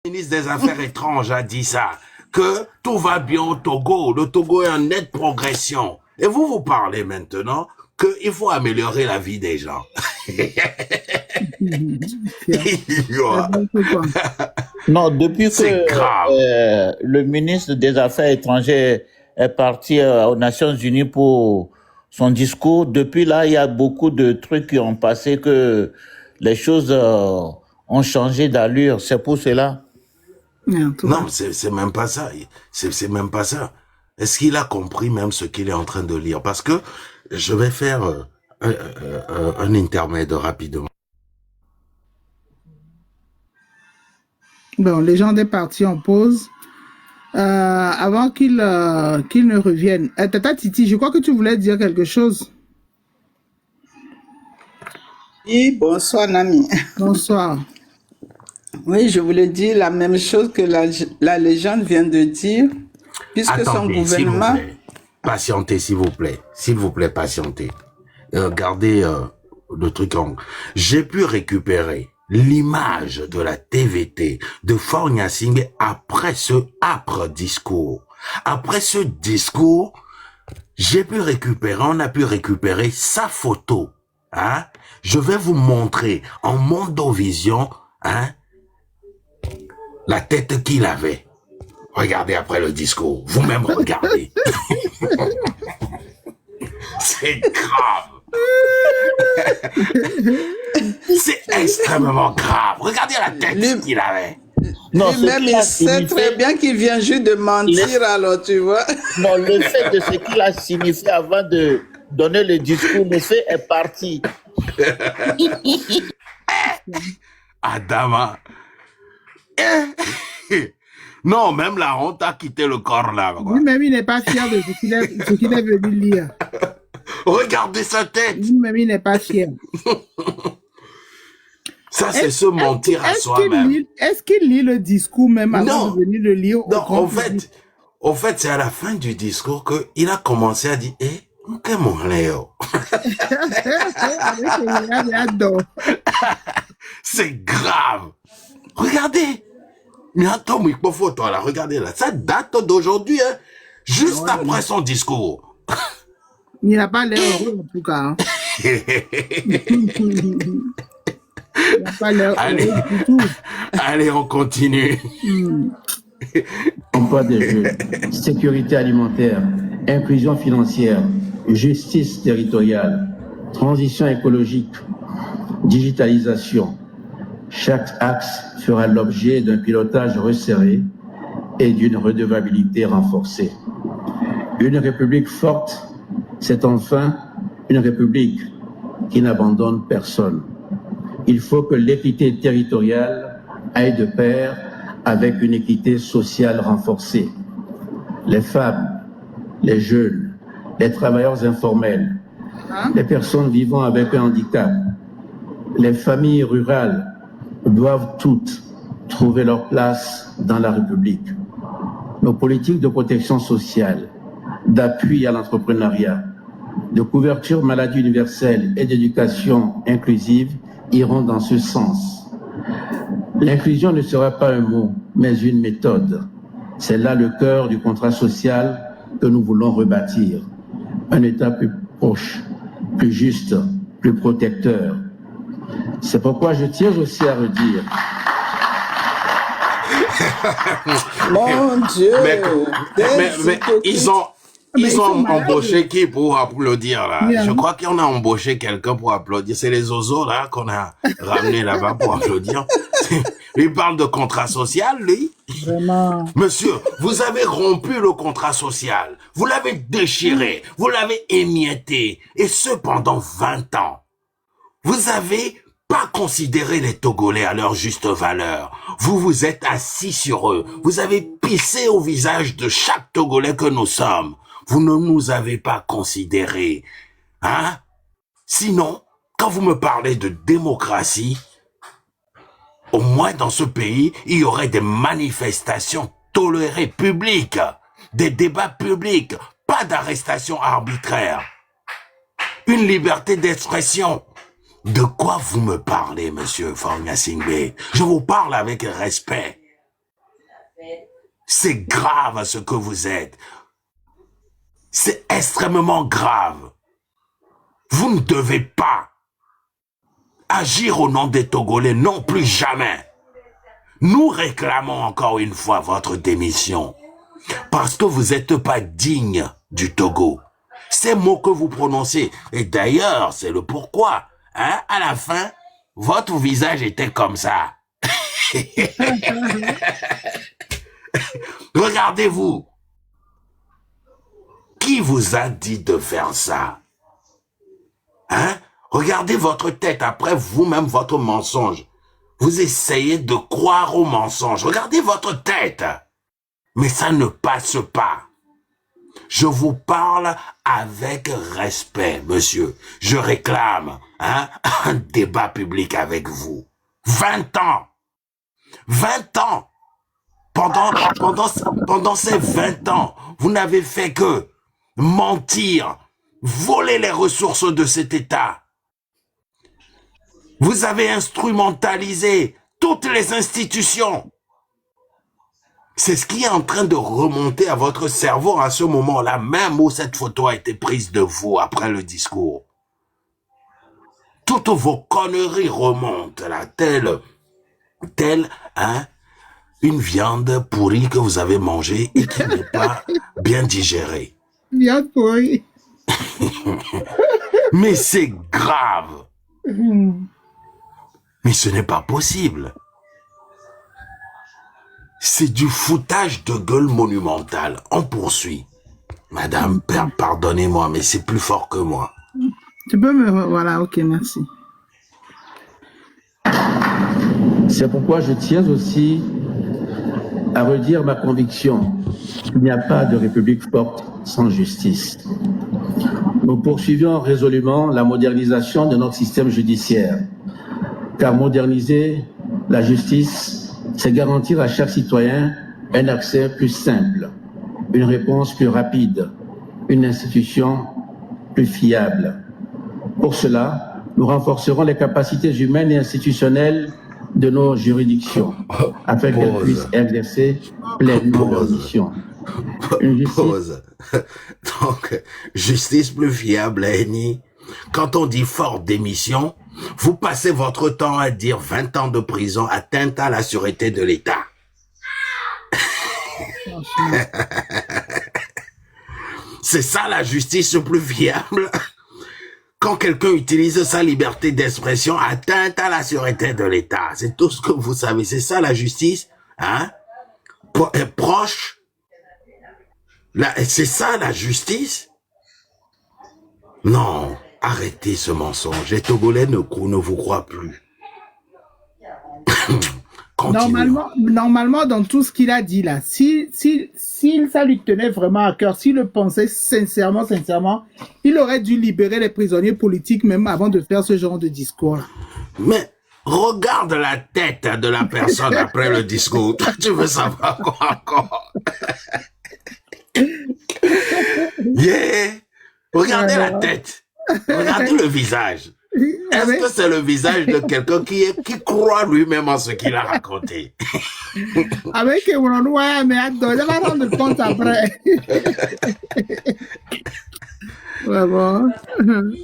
Le ministre des Affaires étrangères a dit ça, que tout va bien au Togo. Le Togo est en nette progression. Et vous parlez maintenant qu'il faut améliorer la vie des gens. Non, depuis que C'est grave. le ministre des Affaires étrangères est parti aux Nations Unies pour son discours, depuis là, il y a beaucoup de trucs qui ont passé, que les choses ont changé d'allure. C'est pour cela. Non, c'est même pas ça. C'est même pas ça. Est-ce qu'il a compris même ce qu'il est en train de lire? Parce que je vais faire un intermède rapidement. Bon, les gens des partis en pause. Avant qu'ils ne reviennent. Tata Titi, je crois que tu voulais dire quelque chose. Oui, bonsoir Nami. Bonsoir. Oui, je voulais dire la même chose que la légende vient de dire, puisque Attendez, son gouvernement... s'il vous plaît. Patientez, s'il vous plaît. S'il vous plaît, patientez. Gardez le truc en... J'ai pu récupérer l'image de la TVT de Faure Gnassingbé après ce âpre discours. Après ce discours, on a pu récupérer sa photo. Hein? Je vais vous montrer en Mondovision, hein, la tête qu'il avait. Regardez après le discours. Vous-même regardez. C'est grave. C'est extrêmement grave. Regardez la tête qu'il avait. Non, Lui-même, il sait très bien qu'il vient juste de mentir, alors tu vois. Non, le fait de ce qu'il a signifié avant de donner le discours, le fait est parti. Adama. Non, même la honte a quitté le corps là. Lui-même, il n'est pas fier de ce qu'il est venu lire. Regardez sa tête. Lui-même, il n'est pas fier. Ça, c'est se mentir à soi-même. Est-ce qu'il lit le discours même avant de venir le lire? Non, en fait, c'est à la fin du discours qu'il a commencé à dire, que mon Léo. C'est grave. Regardez. Regardez là. Ça date d'aujourd'hui, hein, juste après son discours. Il n'a pas l'air heureux en tout cas. Il n'a pas l'air heureux du tout. Allez, on continue. Emploi des jeunes, sécurité alimentaire, inclusion financière, justice territoriale, transition écologique, digitalisation. Chaque axe fera l'objet d'un pilotage resserré et d'une redevabilité renforcée. Une république forte, c'est enfin une république qui n'abandonne personne. Il faut que l'équité territoriale aille de pair avec une équité sociale renforcée. Les femmes, les jeunes, les travailleurs informels, les personnes vivant avec un handicap, les familles rurales doivent toutes trouver leur place dans la République. Nos politiques de protection sociale, d'appui à l'entrepreneuriat, de couverture maladie universelle et d'éducation inclusive iront dans ce sens. L'inclusion ne sera pas un mot, mais une méthode. C'est là le cœur du contrat social que nous voulons rebâtir. Un État plus proche, plus juste, plus protecteur. C'est pourquoi je tiens aussi à redire. Mon Dieu! Mais ils ont embauché qui pour applaudir là? Yeah. Je crois qu'on a embauché quelqu'un pour applaudir. C'est les oiseaux là qu'on a ramené là-bas pour applaudir. Il parle de contrat social, lui. Vraiment. Monsieur, vous avez rompu le contrat social. Vous l'avez déchiré. Vous l'avez émietté. Et ce pendant 20 ans. Vous avez pas considéré les Togolais à leur juste valeur. Vous vous êtes assis sur eux. Vous avez pissé au visage de chaque Togolais que nous sommes. Vous ne nous avez pas considérés. Hein? Sinon, quand vous me parlez de démocratie, au moins dans ce pays, il y aurait des manifestations tolérées publiques, des débats publics, pas d'arrestation arbitraire, une liberté d'expression. De quoi vous me parlez, monsieur Faure Gnassingbé? Je vous parle avec respect. C'est grave ce que vous êtes. C'est extrêmement grave. Vous ne devez pas agir au nom des Togolais, non plus jamais. Nous réclamons encore une fois votre démission parce que vous n'êtes pas digne du Togo. Ces mots que vous prononcez, et d'ailleurs, c'est le pourquoi, hein, à la fin, votre visage était comme ça. Regardez-vous. Qui vous a dit de faire ça? Hein? Regardez votre tête après vous-même votre mensonge. Vous essayez de croire au mensonge. Regardez votre tête. Mais ça ne passe pas. Je vous parle avec respect, monsieur. Je réclame un débat public avec vous. 20 ans. 20 ans. Pendant ces 20 ans, vous n'avez fait que mentir, voler les ressources de cet État. Vous avez instrumentalisé toutes les institutions. C'est ce qui est en train de remonter à votre cerveau à ce moment-là, même où cette photo a été prise de vous après le discours. Toutes vos conneries remontent là, telle une viande pourrie que vous avez mangée et qui n'est pas bien digérée. Viande pourrie. Mais c'est grave. Mais ce n'est pas possible. C'est du foutage de gueule monumental. On poursuit. Madame, pardonnez-moi, mais c'est plus fort que moi. Tu peux me... Voilà, ok, merci. C'est pourquoi je tiens aussi à redire ma conviction qu'il n'y a pas de république forte sans justice. Nous poursuivons résolument la modernisation de notre système judiciaire, car moderniser la justice, c'est garantir à chaque citoyen un accès plus simple, une réponse plus rapide, une institution plus fiable. Pour cela, nous renforcerons les capacités humaines et institutionnelles de nos juridictions, afin qu'elles puissent exercer pleinement leur mission. Pause. Donc, justice plus fiable, Eni. Quand on dit forte démission, vous passez votre temps à dire 20 ans de prison, atteinte à la sûreté de l'État. C'est ça la justice plus fiable? Quand quelqu'un utilise sa liberté d'expression, atteinte à la sûreté de l'État. C'est tout ce que vous savez. C'est ça la justice, hein? Proche. C'est ça la justice? Non, arrêtez ce mensonge. Les Togolais ne vous croient plus. Normalement, dans tout ce qu'il a dit là, si ça lui tenait vraiment à cœur, s'il le pensait sincèrement, il aurait dû libérer les prisonniers politiques même avant de faire ce genre de discours. Mais regarde la tête de la personne après le discours. Toi, tu veux savoir quoi encore? Yeah. Regardez la tête. Regardez le visage. Est-ce que c'est le visage de quelqu'un qui croit lui-même en ce qu'il a raconté? Avec mais attends, je vais rendre compte après. Vraiment.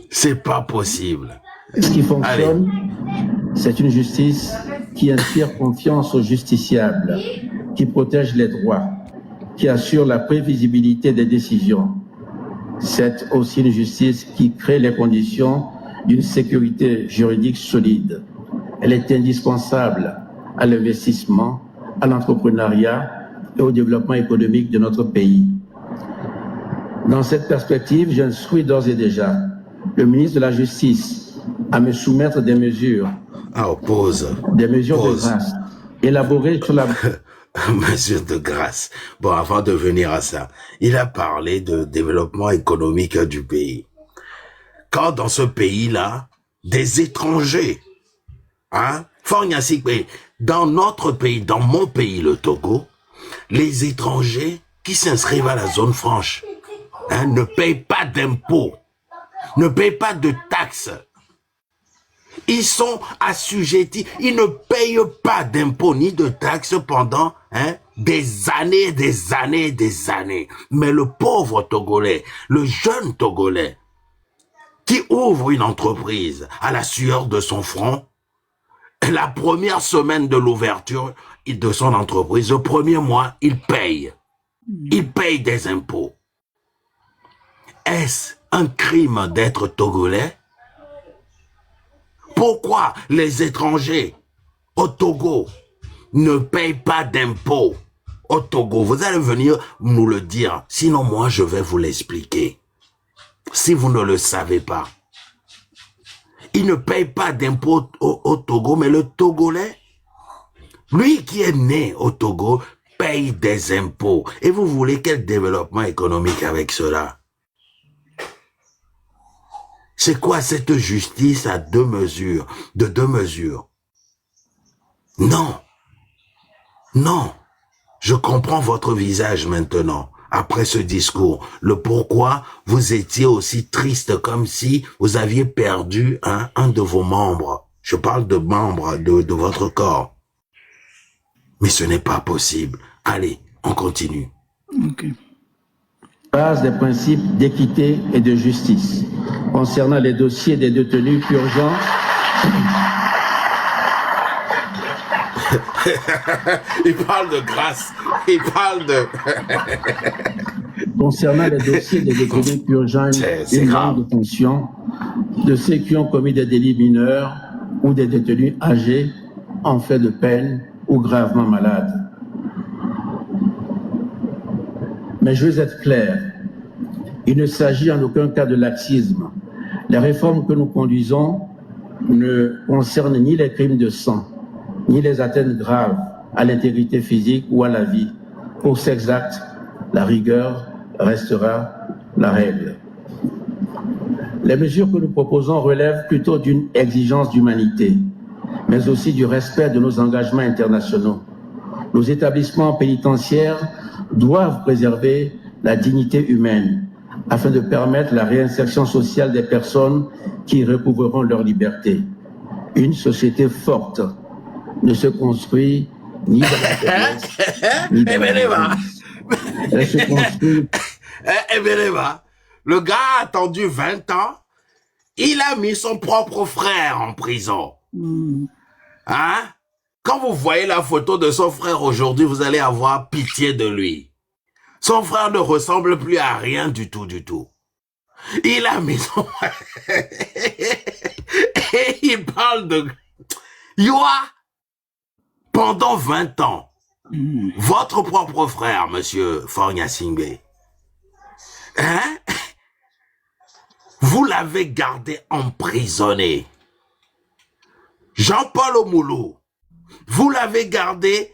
C'est pas possible. Ce qui fonctionne, c'est une justice qui inspire confiance aux justiciables, qui protège les droits, qui assure la prévisibilité des décisions. C'est aussi une justice qui crée les conditions d'une sécurité juridique solide. Elle est indispensable à l'investissement, à l'entrepreneuriat et au développement économique de notre pays. Dans cette perspective, j'instruis d'ores et déjà le ministre de la Justice à me soumettre des mesures. Des mesures de grâce élaborées sur la... Mesures de grâce. Bon, avant de venir à ça, il a parlé de développement économique du pays. Quand dans ce pays-là, des étrangers, dans notre pays, dans mon pays, le Togo, les étrangers qui s'inscrivent à la zone franche, ne payent pas d'impôts, ne payent pas de taxes. Ils sont assujettis. Ils ne payent pas d'impôts ni de taxes pendant des années, des années, des années. Mais le pauvre Togolais, le jeune Togolais, qui ouvre une entreprise à la sueur de son front, la première semaine de l'ouverture de son entreprise, le premier mois, il paye. Il paye des impôts. Est-ce un crime d'être Togolais? Pourquoi les étrangers au Togo ne payent pas d'impôts au Togo? Vous allez venir nous le dire, sinon moi je vais vous l'expliquer. Si vous ne le savez pas. Ils ne payent pas d'impôts au Togo, mais le Togolais, lui qui est né au Togo, paye des impôts. Et vous voulez quel développement économique avec cela? C'est quoi cette justice à deux mesures, de deux mesures? Non. Non. Je comprends votre visage maintenant, après ce discours. Le pourquoi vous étiez aussi triste comme si vous aviez perdu un de vos membres. Je parle de membres de votre corps. Mais ce n'est pas possible. Allez, on continue. Ok. Base des principes d'équité et de justice concernant les dossiers des détenus purgeants. Il parle de grâce. Il parle de... Concernant les dossiers des détenus purgeants une longue détention, de ceux qui ont commis des délits mineurs ou des détenus âgés en fait de peine ou gravement malades. Mais je veux être clair, il ne s'agit en aucun cas de laxisme. Les réformes que nous conduisons ne concernent ni les crimes de sang, ni les atteintes graves à l'intégrité physique ou à la vie. Pour ces actes, la rigueur restera la règle. Les mesures que nous proposons relèvent plutôt d'une exigence d'humanité, mais aussi du respect de nos engagements internationaux. Nos établissements pénitentiaires doivent préserver la dignité humaine afin de permettre la réinsertion sociale des personnes qui recouvreront leur liberté. Une société forte ne se construit ni dans la faiblesse, ni dans la violence. Elle se construit... Le gars a attendu 20 ans, il a mis son propre frère en prison. Hein? Quand vous voyez la photo de son frère aujourd'hui, vous allez avoir pitié de lui. Son frère ne ressemble plus à rien du tout, du tout. Il a mis son... Et il parle de... Yoa, pendant 20 ans, votre propre frère, monsieur Fornia Singbe, hein? Vous l'avez gardé emprisonné. Jean-Paul Omoulou, vous l'avez gardé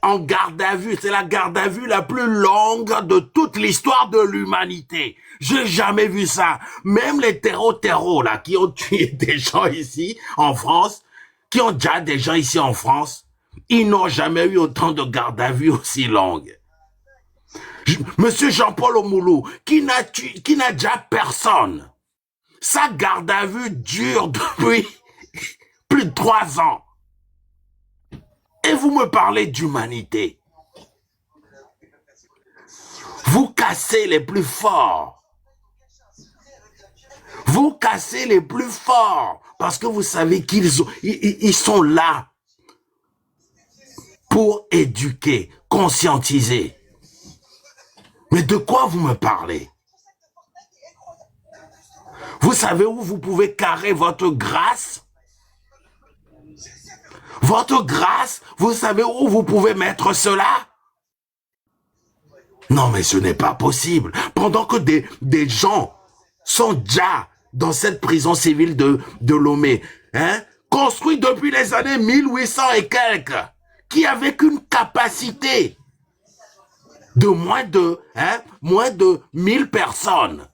en garde à vue. C'est la garde à vue la plus longue de toute l'histoire de l'humanité. J'ai jamais vu ça. Même les terreaux là, qui ont tué des gens ici en France, qui ont déjà des gens ici en France, ils n'ont jamais eu autant de garde à vue aussi longue. Monsieur Jean-Paul Omoulou, qui n'a déjà personne. Sa garde à vue dure depuis plus de 3 ans. Et vous me parlez d'humanité. Vous cassez les plus forts. Vous cassez les plus forts. Parce que vous savez ils sont là pour éduquer, conscientiser. Mais de quoi vous me parlez? Vous savez où vous pouvez carrer votre grâce? Votre grâce, vous savez où vous pouvez mettre cela? Non, mais ce n'est pas possible. Pendant que des gens sont déjà dans cette prison civile de Lomé, construite depuis les années 1800 et quelques, qui avait qu'une capacité de moins de 1000 personnes.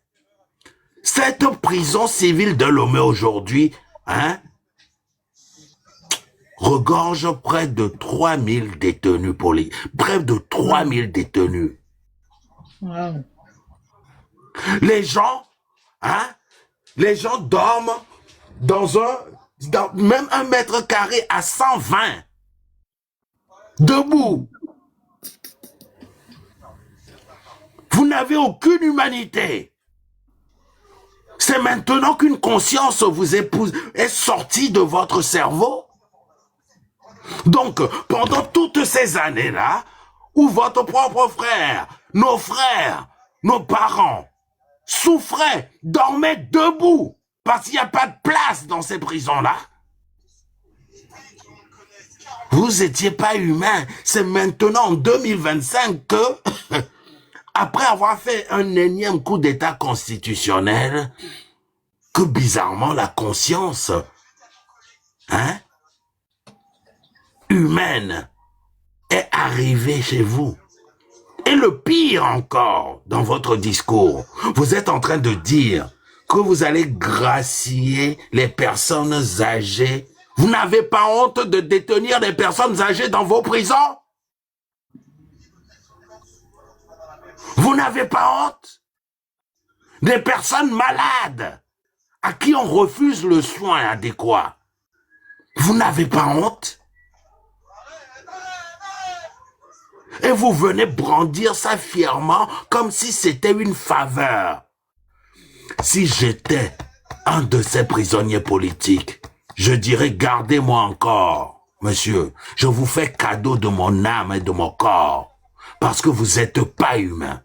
Cette prison civile de Lomé aujourd'hui, regorge près de 3000 détenus près de 3000 détenus. Wow. Les gens dorment dans même 1 m² à 120. Debout. Vous n'avez aucune humanité. C'est maintenant qu'une conscience vous est sortie de votre cerveau. Donc, pendant toutes ces années-là, où votre propre frère, nos parents souffraient, dormaient debout, parce qu'il n'y a pas de place dans ces prisons-là, vous n'étiez pas humain. C'est maintenant, en 2025, que, après avoir fait un énième coup d'État constitutionnel, que bizarrement, la conscience, humaine, est arrivée chez vous. Et le pire encore, dans votre discours, vous êtes en train de dire que vous allez gracier les personnes âgées. Vous n'avez pas honte de détenir les personnes âgées dans vos prisons? Vous n'avez pas honte? Des personnes malades à qui on refuse le soin adéquat. Vous n'avez pas honte? Et vous venez brandir ça fièrement comme si c'était une faveur. Si j'étais un de ces prisonniers politiques, je dirais gardez-moi encore, monsieur. Je vous fais cadeau de mon âme et de mon corps. Parce que vous n'êtes pas humain.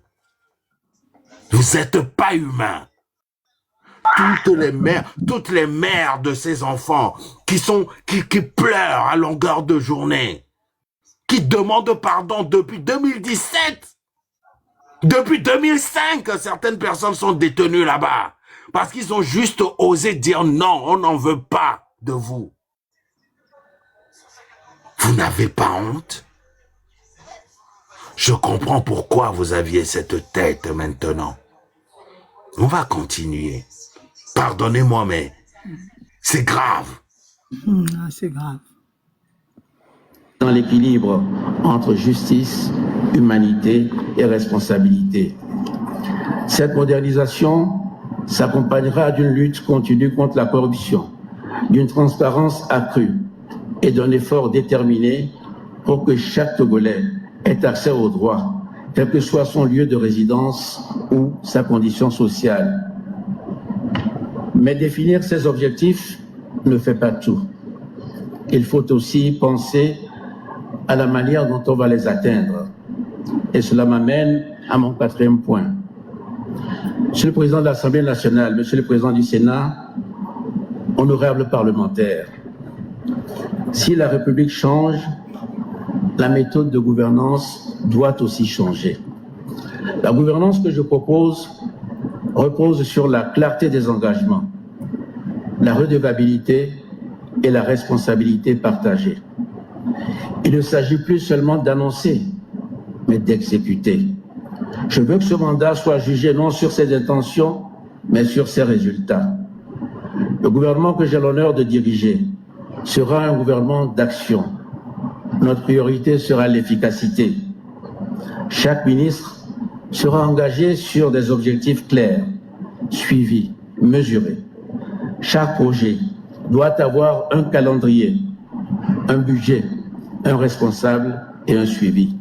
Vous n'êtes pas humain. Toutes les mères de ces enfants qui pleurent à longueur de journée, qui demandent pardon depuis 2017. Depuis 2005, certaines personnes sont détenues là-bas parce qu'ils ont juste osé dire non, on n'en veut pas de vous. Vous n'avez pas honte? Je comprends pourquoi vous aviez cette tête maintenant. On va continuer. Pardonnez-moi, mais c'est grave. C'est grave. Dans l'équilibre entre justice, humanité et responsabilité. Cette modernisation s'accompagnera d'une lutte continue contre la corruption, d'une transparence accrue et d'un effort déterminé pour que chaque Togolais ait accès aux droits, quel que soit son lieu de résidence ou sa condition sociale. Mais définir ces objectifs ne fait pas tout. Il faut aussi penser à la manière dont on va les atteindre. Et cela m'amène à mon 4e point. Monsieur le Président de l'Assemblée nationale, Monsieur le Président du Sénat, honorables parlementaires, si la République change, la méthode de gouvernance doit aussi changer. La gouvernance que je propose repose sur la clarté des engagements, la redevabilité et la responsabilité partagée. Il ne s'agit plus seulement d'annoncer, mais d'exécuter. Je veux que ce mandat soit jugé non sur ses intentions, mais sur ses résultats. Le gouvernement que j'ai l'honneur de diriger sera un gouvernement d'action. Notre priorité sera l'efficacité. Chaque ministre sera engagé sur des objectifs clairs, suivis, mesurés. Chaque projet doit avoir un calendrier, un budget, un responsable et un suivi.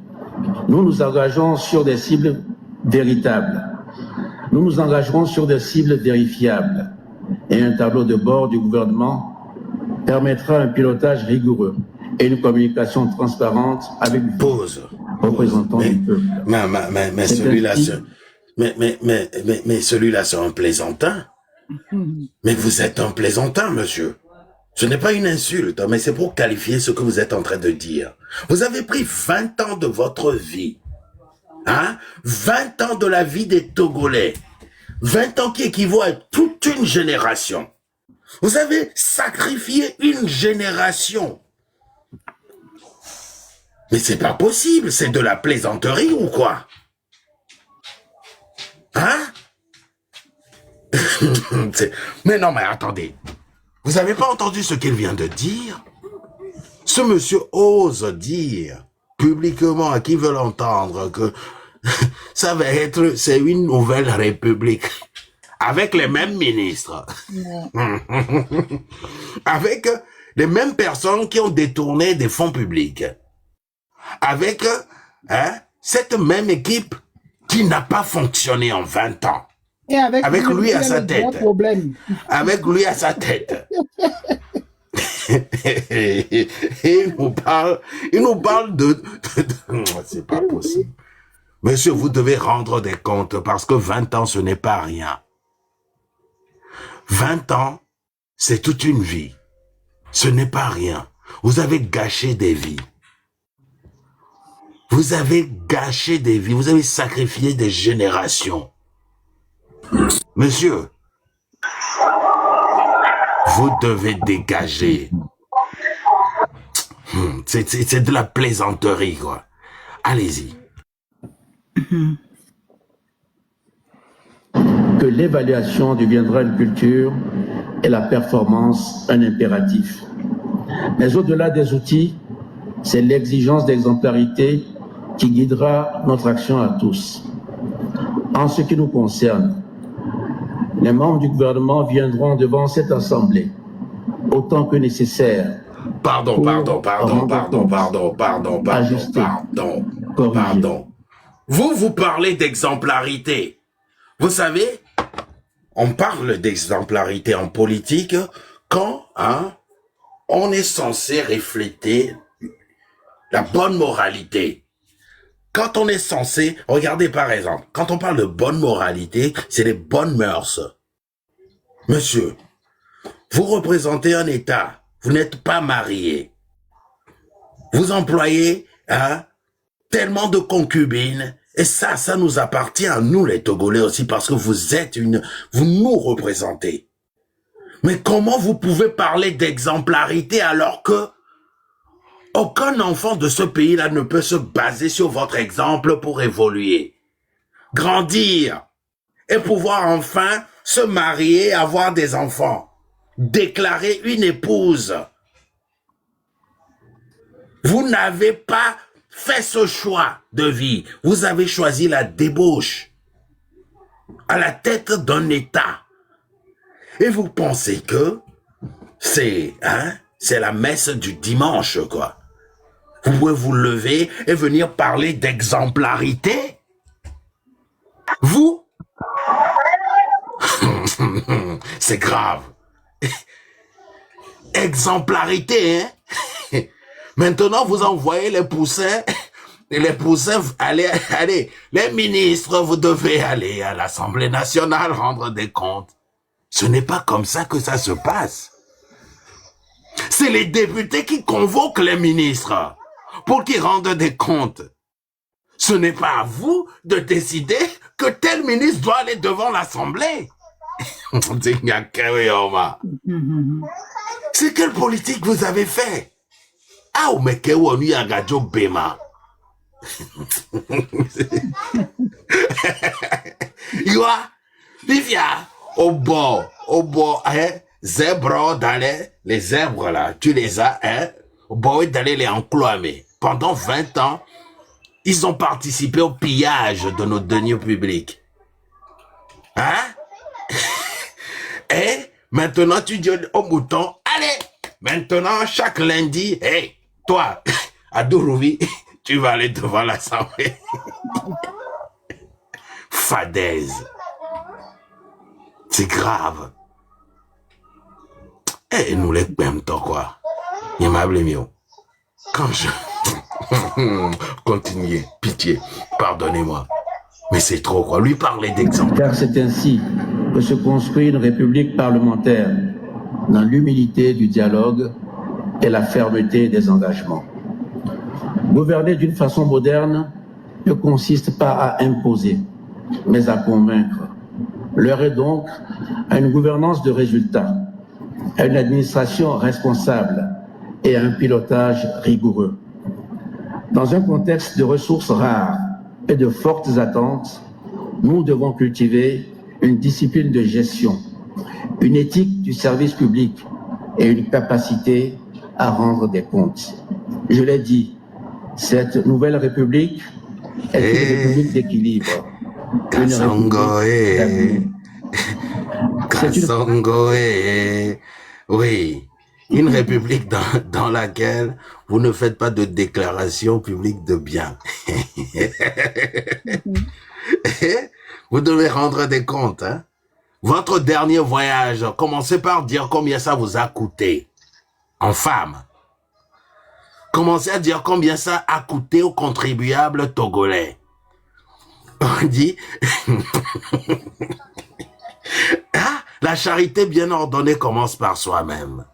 Nous nous engageons sur des cibles véritables. Nous nous engagerons sur des cibles vérifiables. Et un tableau de bord du gouvernement permettra un pilotage rigoureux et une communication transparente avec vous, représentants du peuple. Mais celui-là, celui-là, c'est un plaisantin. Mais vous êtes un plaisantin, monsieur. Ce n'est pas une insulte, mais c'est pour qualifier ce que vous êtes en train de dire. Vous avez pris 20 ans de votre vie. 20 ans de la vie des Togolais. 20 ans qui équivaut à toute une génération. Vous avez sacrifié une génération. Mais c'est pas possible, c'est de la plaisanterie ou quoi? Mais non, mais attendez. Vous avez pas entendu ce qu'il vient de dire? Ce monsieur ose dire publiquement à qui veut l'entendre que ça va être, c'est une nouvelle république. avec les mêmes ministres, Ouais. avec les mêmes personnes qui ont détourné des fonds publics, avec cette même équipe qui n'a pas fonctionné en 20 ans, Et avec avec lui, lui il à a sa le gros tête, problème. avec lui à sa tête. Et il nous parle c'est pas possible. Monsieur, vous devez rendre des comptes parce que 20 ans, ce n'est pas rien. 20 ans, c'est toute une vie. Ce n'est pas rien. Vous avez gâché des vies. Vous avez gâché des vies. Vous avez sacrifié des générations. Monsieur, vous devez dégager. C'est de la plaisanterie, quoi. Allez-y. Que l'évaluation deviendra une culture et la performance un impératif. Mais au-delà des outils, c'est l'exigence d'exemplarité qui guidera notre action à tous. En ce qui nous concerne, les membres du gouvernement viendront devant cette assemblée autant que nécessaire. Pardon. Vous parlez d'exemplarité. Vous savez, on parle d'exemplarité en politique quand on est censé refléter la bonne moralité. Quand on est censé, regardez par exemple, quand on parle de bonne moralité, c'est les bonnes mœurs. Monsieur, vous représentez un État, vous n'êtes pas marié. Vous employez tellement de concubines, et ça nous appartient à nous les Togolais aussi, parce que vous nous représentez. Mais comment vous pouvez parler d'exemplarité alors que aucun enfant de ce pays-là ne peut se baser sur votre exemple pour évoluer, grandir et pouvoir enfin se marier, avoir des enfants, déclarer une épouse. Vous n'avez pas fait ce choix de vie. Vous avez choisi la débauche à la tête d'un État. Et vous pensez que c'est la messe du dimanche, quoi. Vous pouvez vous lever et venir parler d'exemplarité? Vous? C'est grave. Exemplarité, hein? Maintenant, vous envoyez les poussins, allez, les ministres, vous devez aller à l'Assemblée nationale rendre des comptes. Ce n'est pas comme ça que ça se passe. C'est les députés qui convoquent les ministres pour qu'ils rendent des comptes. Ce n'est pas à vous de décider que tel ministre doit aller devant l'Assemblée. C'est quelle politique vous avez fait? Ah, mais que vous avez Bema. Livia, au bord, zèbres les zèbres là, tu les as, au bord d'aller les enclomer. Pendant 20 ans, ils ont participé au pillage de nos deniers publics. Et maintenant, tu dis au mouton, allez, maintenant, chaque lundi, hey, toi, à Dourouvi, tu vas aller devant l'Assemblée. Fadaise. C'est grave. Et nous les même temps, quoi. Il m'a blâmé. Quand je... Continuez, pitié, pardonnez-moi. Mais c'est trop, quoi. Lui parler d'exemple. Car c'est ainsi que se construit une république parlementaire, dans l'humilité du dialogue et la fermeté des engagements. Gouverner d'une façon moderne ne consiste pas à imposer, mais à convaincre. L'heure est donc à une gouvernance de résultats, à une administration responsable et à un pilotage rigoureux. Dans un contexte de ressources rares et de fortes attentes, nous devons cultiver une discipline de gestion, une éthique du service public et une capacité à rendre des comptes. Je l'ai dit, cette nouvelle république est une république d'équilibre. Une république d'avenir. C'est une Kasongo, oui. Une république dans laquelle vous ne faites pas de déclaration publique de biens. Vous devez rendre des comptes. Hein? Votre dernier voyage, commencez par dire combien ça vous a coûté en femmes. Commencez à dire combien ça a coûté aux contribuables togolais. On dit, ah, la charité bien ordonnée commence par soi-même.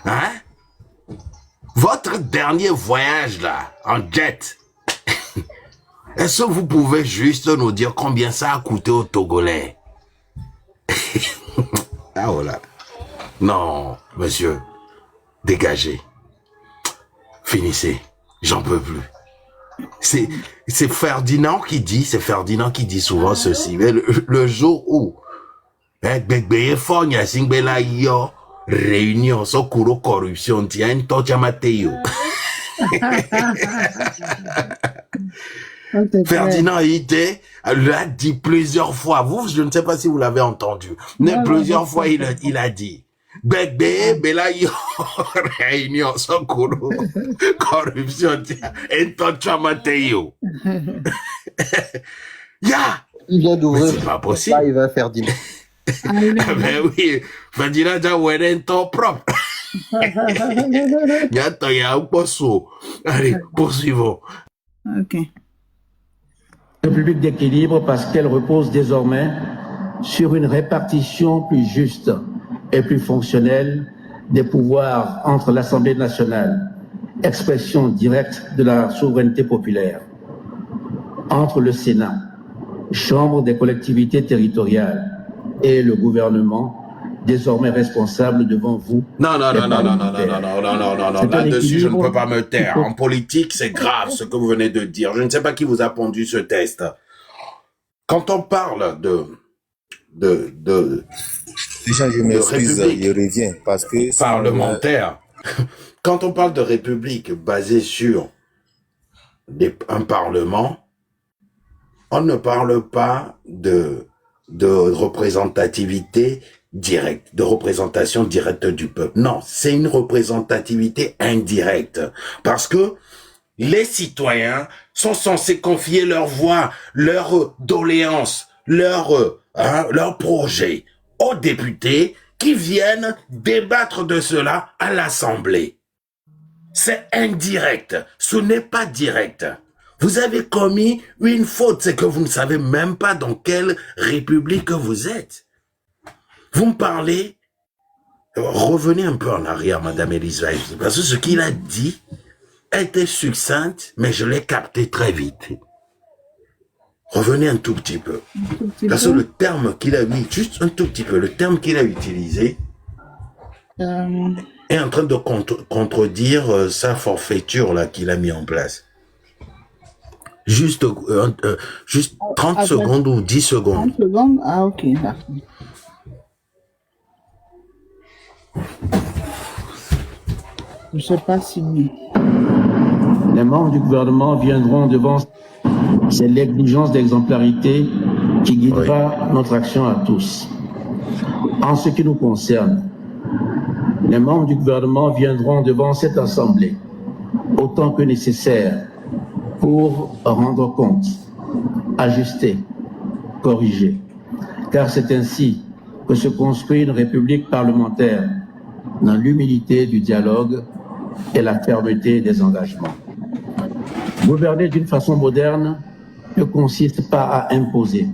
Hein? Votre dernier voyage là, en jet, est-ce que vous pouvez juste nous dire combien ça a coûté aux Togolais? Ah voilà. Non, monsieur, dégagez. Finissez, j'en peux plus. C'est Ferdinand qui dit, souvent ceci. Mais le jour où réunion sur corruption, tiens, Ferdinand Hité l'a dit plusieurs fois. Vous, je ne sais pas si vous l'avez entendu, mais plusieurs fois il a dit. Réunion sur corruption, tiens, ya. Il vient d'ouvrir. C'est pas possible. Là, il va faire dîner. Ben oui, Ferdinand a un temps propre. Allez, poursuivons. Ok. république d'équilibre parce qu'elle repose désormais sur une répartition plus juste et plus fonctionnelle des pouvoirs entre l'Assemblée nationale, expression directe de la souveraineté populaire, entre le Sénat, chambre des collectivités territoriales, et le gouvernement, désormais responsable devant vous. Non, là-dessus, je ne peux pas me taire. En politique, c'est grave ce que vous venez de dire. Je ne sais pas qui vous a pondu ce test. Quand on parle Déjà, je m'excuse, je reviens parce que parlementaire, quand on parle de république basée sur un parlement, on ne parle pas de représentativité directe, de représentation directe du peuple. Non, c'est une représentativité indirecte. Parce que les citoyens sont censés confier leur voix, leur doléance, leur projet aux députés qui viennent débattre de cela à l'Assemblée. C'est indirect, ce n'est pas direct. Vous avez commis une faute, c'est que vous ne savez même pas dans quelle république vous êtes. Vous me parlez, revenez un peu en arrière, Madame Elisabeth, parce que ce qu'il a dit était succinct, mais je l'ai capté très vite. Revenez un tout petit peu. Parce que le terme qu'il a mis, juste un tout petit peu, le terme qu'il a utilisé est en train de contredire sa forfaiture là qu'il a mis en place. Juste 30 secondes ou 10 secondes. 30 secondes? Ah, ok, d'accord. Je ne sais pas si... Les membres du gouvernement viendront devant. C'est l'exigence d'exemplarité qui guidera notre action à tous. En ce qui nous concerne, les membres du gouvernement viendront devant cette assemblée autant que nécessaire pour rendre compte, ajuster, corriger. Car c'est ainsi que se construit une république parlementaire dans l'humilité du dialogue et la fermeté des engagements. Gouverner d'une façon moderne ne consiste pas à imposer,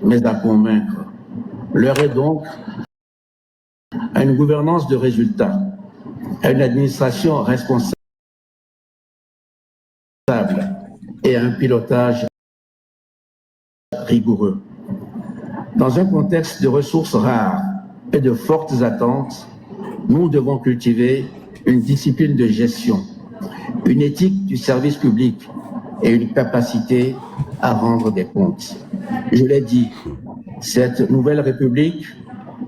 mais à convaincre. L'heure est donc à une gouvernance de résultats, à une administration responsable et à un pilotage rigoureux. Dans un contexte de ressources rares et de fortes attentes, nous devons cultiver une discipline de gestion, une éthique du service public et une capacité à rendre des comptes. Je l'ai dit, cette nouvelle république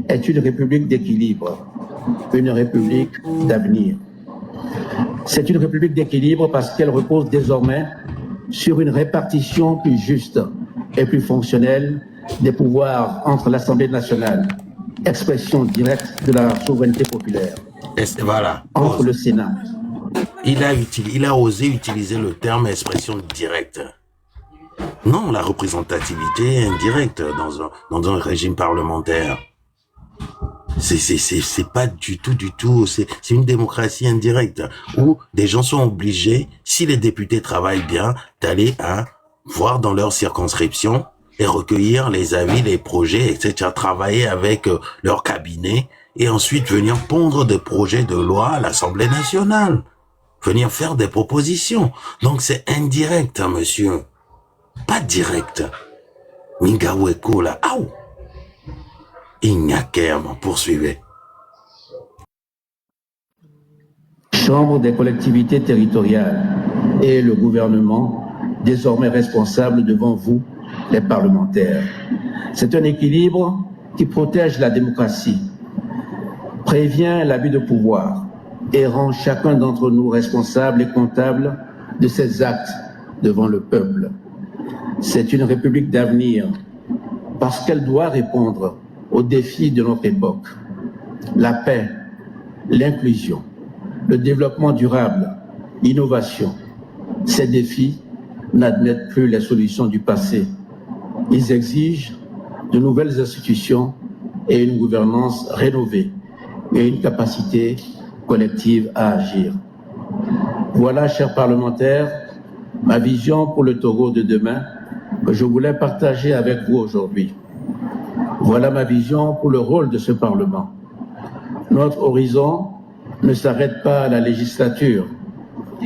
est une république d'équilibre, une république d'avenir. C'est une république d'équilibre parce qu'elle repose désormais sur une répartition plus juste et plus fonctionnelle des pouvoirs entre l'Assemblée nationale, expression directe de la souveraineté populaire, Voilà. entre le Sénat. Il a osé utiliser le terme expression directe. Non, la représentativité est indirecte dans un régime parlementaire. C'est pas du tout, c'est une démocratie indirecte où des gens sont obligés, si les députés travaillent bien, d'aller voir dans leur circonscription et recueillir les avis, les projets, etc., travailler avec leur cabinet et ensuite venir pondre des projets de loi à l'Assemblée nationale, venir faire des propositions. Donc c'est indirect, hein, monsieur, pas direct. Mingaweko là, aou. Ignakem, poursuivez. Chambre des collectivités territoriales et le gouvernement, désormais responsable devant vous, les parlementaires. C'est un équilibre qui protège la démocratie, prévient l'abus de pouvoir et rend chacun d'entre nous responsable et comptable de ses actes devant le peuple. C'est une république d'avenir parce qu'elle doit répondre aux défis de notre époque. La paix, l'inclusion, le développement durable, l'innovation. Ces défis n'admettent plus les solutions du passé. Ils exigent de nouvelles institutions et une gouvernance rénovée et une capacité collective à agir. Voilà, chers parlementaires, ma vision pour le Togo de demain que je voulais partager avec vous aujourd'hui. Voilà ma vision pour le rôle de ce Parlement. Notre horizon ne s'arrête pas à la législature.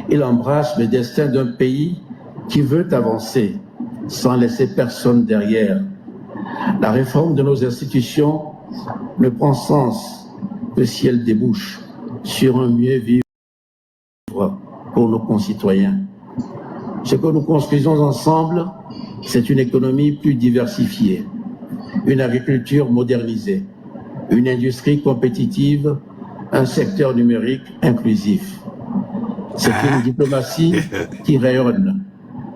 Il embrasse le destin d'un pays qui veut avancer sans laisser personne derrière. La réforme de nos institutions ne prend sens que si elle débouche sur un mieux vivre pour nos concitoyens. Ce que nous construisons ensemble, c'est une économie plus diversifiée, une agriculture modernisée, une industrie compétitive, un secteur numérique inclusif. C'est une diplomatie qui rayonne,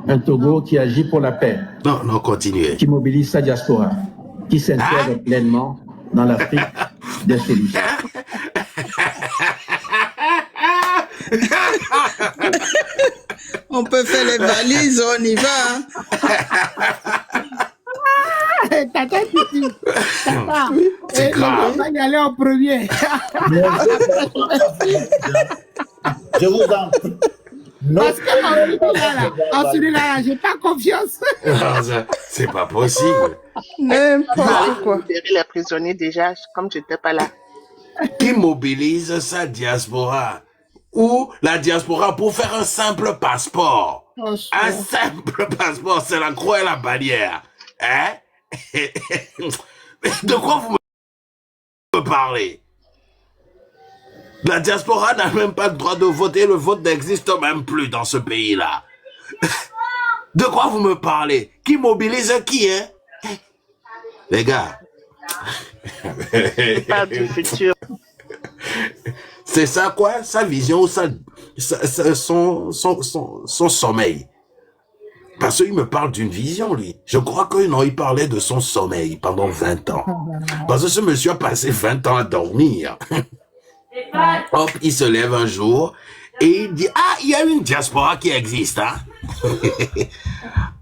un Togo qui agit pour la paix, Non, continuez. qui mobilise sa diaspora, qui s'intègre pleinement dans l'Afrique des solutions. On peut faire les valises, on y va. Tata, C'est grave. on va y aller en premier. Je vous en prie. Non, Parce qu'en celui-là, j'ai pas confiance. Non, c'est pas possible. N'importe quoi. Libérer les prisonniers déjà, comme tu n'étais pas là. Qui mobilise sa diaspora ou la diaspora pour faire un simple passeport? Un simple passeport, c'est la croix et la bannière. Hein? De quoi vous me parlez? La diaspora n'a même pas le droit de voter, le vote n'existe même plus dans ce pays-là. De quoi vous me parlez? Qui mobilise qui, hein? Les gars. Tu parles du futur. C'est ça quoi? Sa vision ou son sommeil? Parce qu'il me parle d'une vision, lui. Je crois que non, il parlait de son sommeil pendant 20 ans. Parce que ce monsieur a passé 20 ans à dormir. Hop, il se lève un jour et il dit, ah, il y a une diaspora qui existe, hein?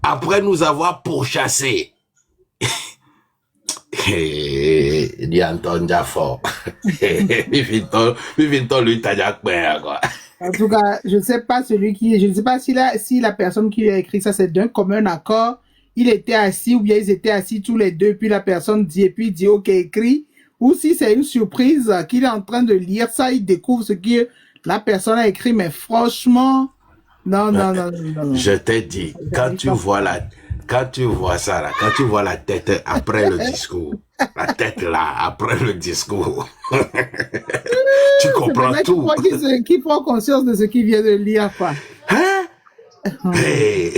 Après nous avoir pourchassés. Il dit Anton Jaffo. En tout cas, je ne sais pas je ne sais pas si la personne qui a écrit ça, c'est d'un commun accord. Il était assis ou bien ils étaient assis tous les deux, puis la personne dit, et puis il dit, ok, écrit. Ou si c'est une surprise qu'il est en train de lire ça, il découvre ce que la personne a écrit, mais franchement, non. Je t'ai dit, quand tu vois ça là, quand tu vois la tête après le discours, la tête là, après le discours, tu comprends tout. Qui prend conscience de ce qu'il vient de lire, quoi. Hein? Hey.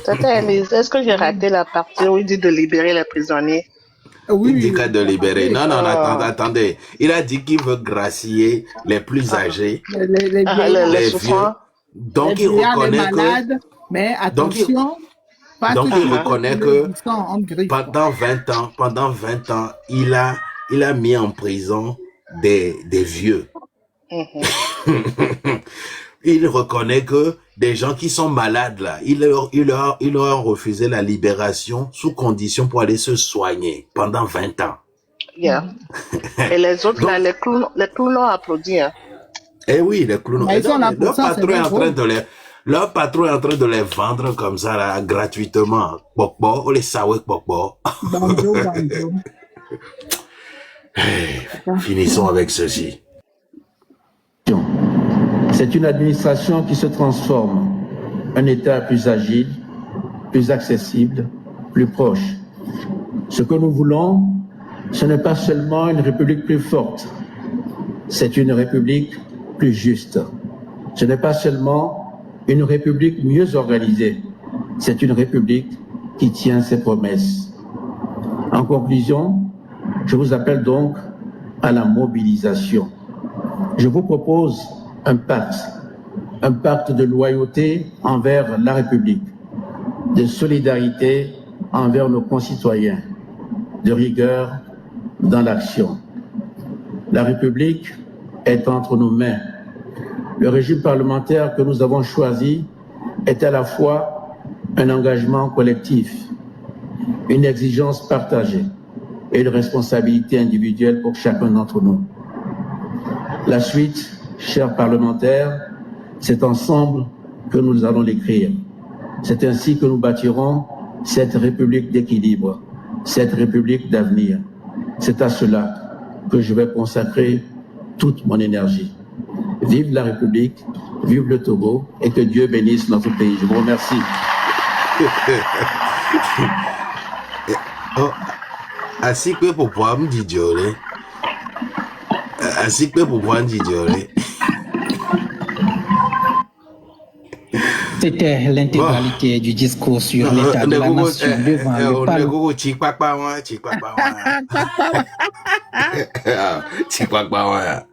Tata Elise, est-ce que j'ai raté la partie où il dit de libérer les prisonniers? Oui, Il dit de libérer. Non, attendez. Il a dit qu'il veut gracier les plus âgés, les souffrants. vieux. Donc, les il vieillards, les reconnaît malades, mais attention, Pas Donc, tout il de reconnaît suite, que le sang en griffe, quoi. pendant 20 ans, il a mis en prison des vieux. Il reconnaît que des gens qui sont malades, là, il leur a refusé la libération sous condition pour aller se soigner pendant 20 ans. Yeah. Et les autres, là, Donc, les clowns l'ont applaudi. Hein. eh oui, les clowns. Bah, ils sont là pour Leur ça, c'est patron est leur en train rôle. de leur patron est en train de les vendre comme ça, là, gratuitement. Pokbo, ou les sawek pokbo. Banjo, banjo. Finissons avec ceci. C'est une administration qui se transforme, un État plus agile, plus accessible, plus proche. Ce que nous voulons, ce n'est pas seulement une république plus forte, c'est une république plus juste. Ce n'est pas seulement une république mieux organisée, c'est une république qui tient ses promesses. En conclusion, je vous appelle donc à la mobilisation. Je vous propose un pacte de loyauté envers la République, de solidarité envers nos concitoyens, de rigueur dans l'action. La République est entre nos mains. Le régime parlementaire que nous avons choisi est à la fois un engagement collectif, une exigence partagée et une responsabilité individuelle pour chacun d'entre nous. La suite, chers parlementaires, c'est ensemble que nous allons l'écrire. C'est ainsi que nous bâtirons cette République d'équilibre, cette République d'avenir. C'est à cela que je vais consacrer toute mon énergie. Vive la République, vive le Togo et que Dieu bénisse notre pays. Je vous remercie. Oh, ainsi que pour pouvoir me dire, ainsi que pour pouvoir me dire. C'était l'intégralité du discours sur l'état de la nation devant le Parlement.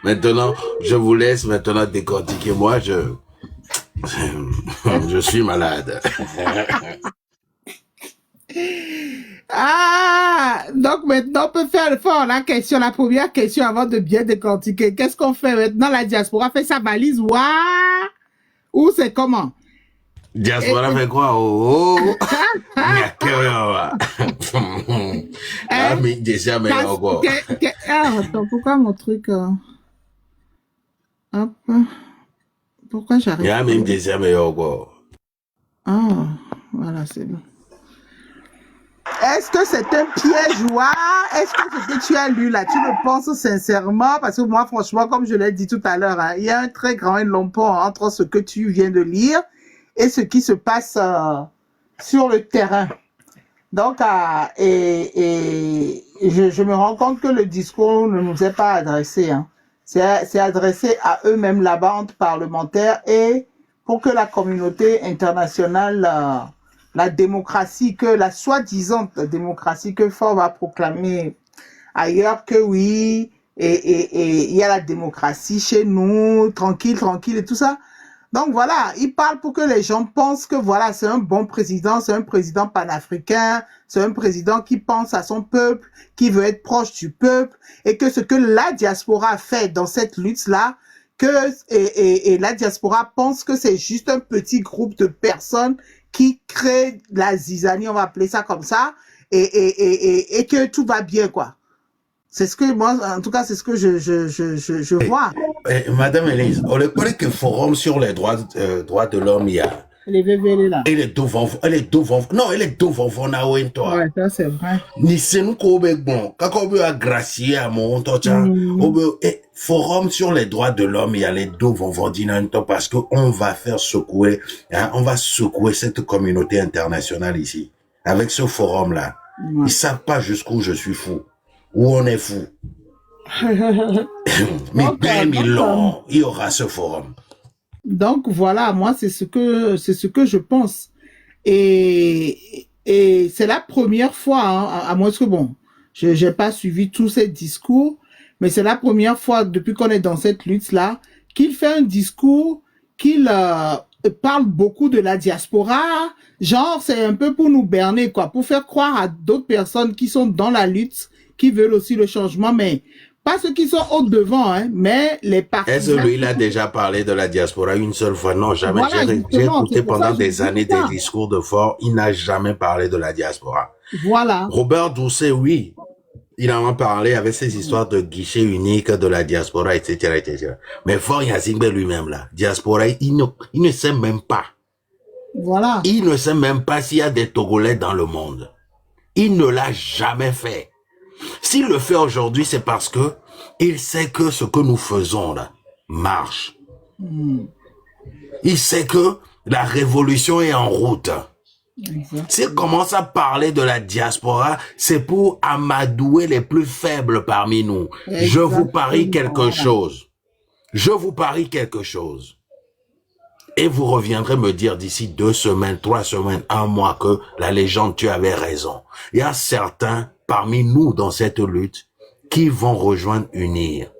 Maintenant, je vous laisse maintenant décortiquer. Moi, je suis malade. Ah, donc maintenant, on peut faire la question, la première question avant de bien décortiquer. Qu'est-ce qu'on fait maintenant? La diaspora fait sa valise, ouah, ou c'est comment? Diaspora fait quoi? Oh, ah, mais déjà, mais encore. Attends, pourquoi mon truc, hop, pourquoi j'arrive? Il y a même déjà, mais encore. Ah, voilà, c'est bon. Est-ce que c'est un piège, ouah? Est-ce que ce que tu as lu là, tu le penses sincèrement? Parce que moi, franchement, comme je l'ai dit tout à l'heure, hein, il y a un très grand long pont entre ce que tu viens de lire et ce qui se passe sur le terrain. Donc, je me rends compte que le discours ne nous est pas adressé. Hein. C'est adressé à eux-mêmes, la bande parlementaire, et pour que la communauté internationale, la démocratie, que la soi-disant démocratie que Ford va proclamer ailleurs, que oui, et il y a la démocratie chez nous, tranquille et tout ça. Donc voilà, il parle pour que les gens pensent que voilà, c'est un bon président, c'est un président panafricain, c'est un président qui pense à son peuple, qui veut être proche du peuple, et que ce que la diaspora fait dans cette lutte-là, et la diaspora pense que c'est juste un petit groupe de personnes qui créent la zizanie, on va appeler ça comme ça, et que tout va bien, quoi. C'est ce que moi, en tout cas, c'est ce que je vois. Madame Elise, on connaît que forum sur les droits de l'homme, il y a. Les VVL là. Elle est devant, non, elle est devant, toi. Ouais, ça c'est vrai. Ni c'est nous qu'on veut bon, quand on veut agracier à mon temps, forum sur les droits de l'homme, il y a les devant, parce que on va faire secouer, hein, on va secouer cette communauté internationale ici. Avec ce forum là. Ouais. Ils savent pas jusqu'où je suis fou. Où on est fou. Mais bien long, il y aura ce forum. Donc voilà, moi c'est ce que je pense. Et c'est la première fois, hein, à moins que bon, j'ai pas suivi tous ces discours, mais c'est la première fois depuis qu'on est dans cette lutte là qu'il fait un discours qu'il parle beaucoup de la diaspora. Genre, c'est un peu pour nous berner, quoi, pour faire croire à d'autres personnes qui sont dans la lutte, qui veulent aussi le changement, mais pas ceux qui sont au devant, hein, mais les partisans. Est-ce que lui, il a déjà parlé de la diaspora une seule fois? Non, jamais. Voilà, J'ai justement, écouté c'est pour ça pendant que je des dis années des ça. discours de fort. Il n'a jamais parlé de la diaspora. Voilà. Robert Doucet, oui, il en a parlé avec ses histoires de guichet unique, de la diaspora, etc., etc. Mais Fort Yazingbe lui-même, là, diaspora, il ne sait même pas. Voilà. Il ne sait même pas s'il y a des Togolais dans le monde. Il ne l'a jamais fait. S'il le fait aujourd'hui, c'est parce que il sait que ce que nous faisons là marche. Il sait que la révolution est en route. S'il commence à parler de la diaspora, c'est pour amadouer les plus faibles parmi nous. Je vous parie quelque chose. Je vous parie quelque chose. Et vous reviendrez me dire d'ici 2 semaines, 3 semaines, 1 mois que la légende, tu avais raison. Il y a certains parmi nous dans cette lutte qui vont rejoindre UNIR.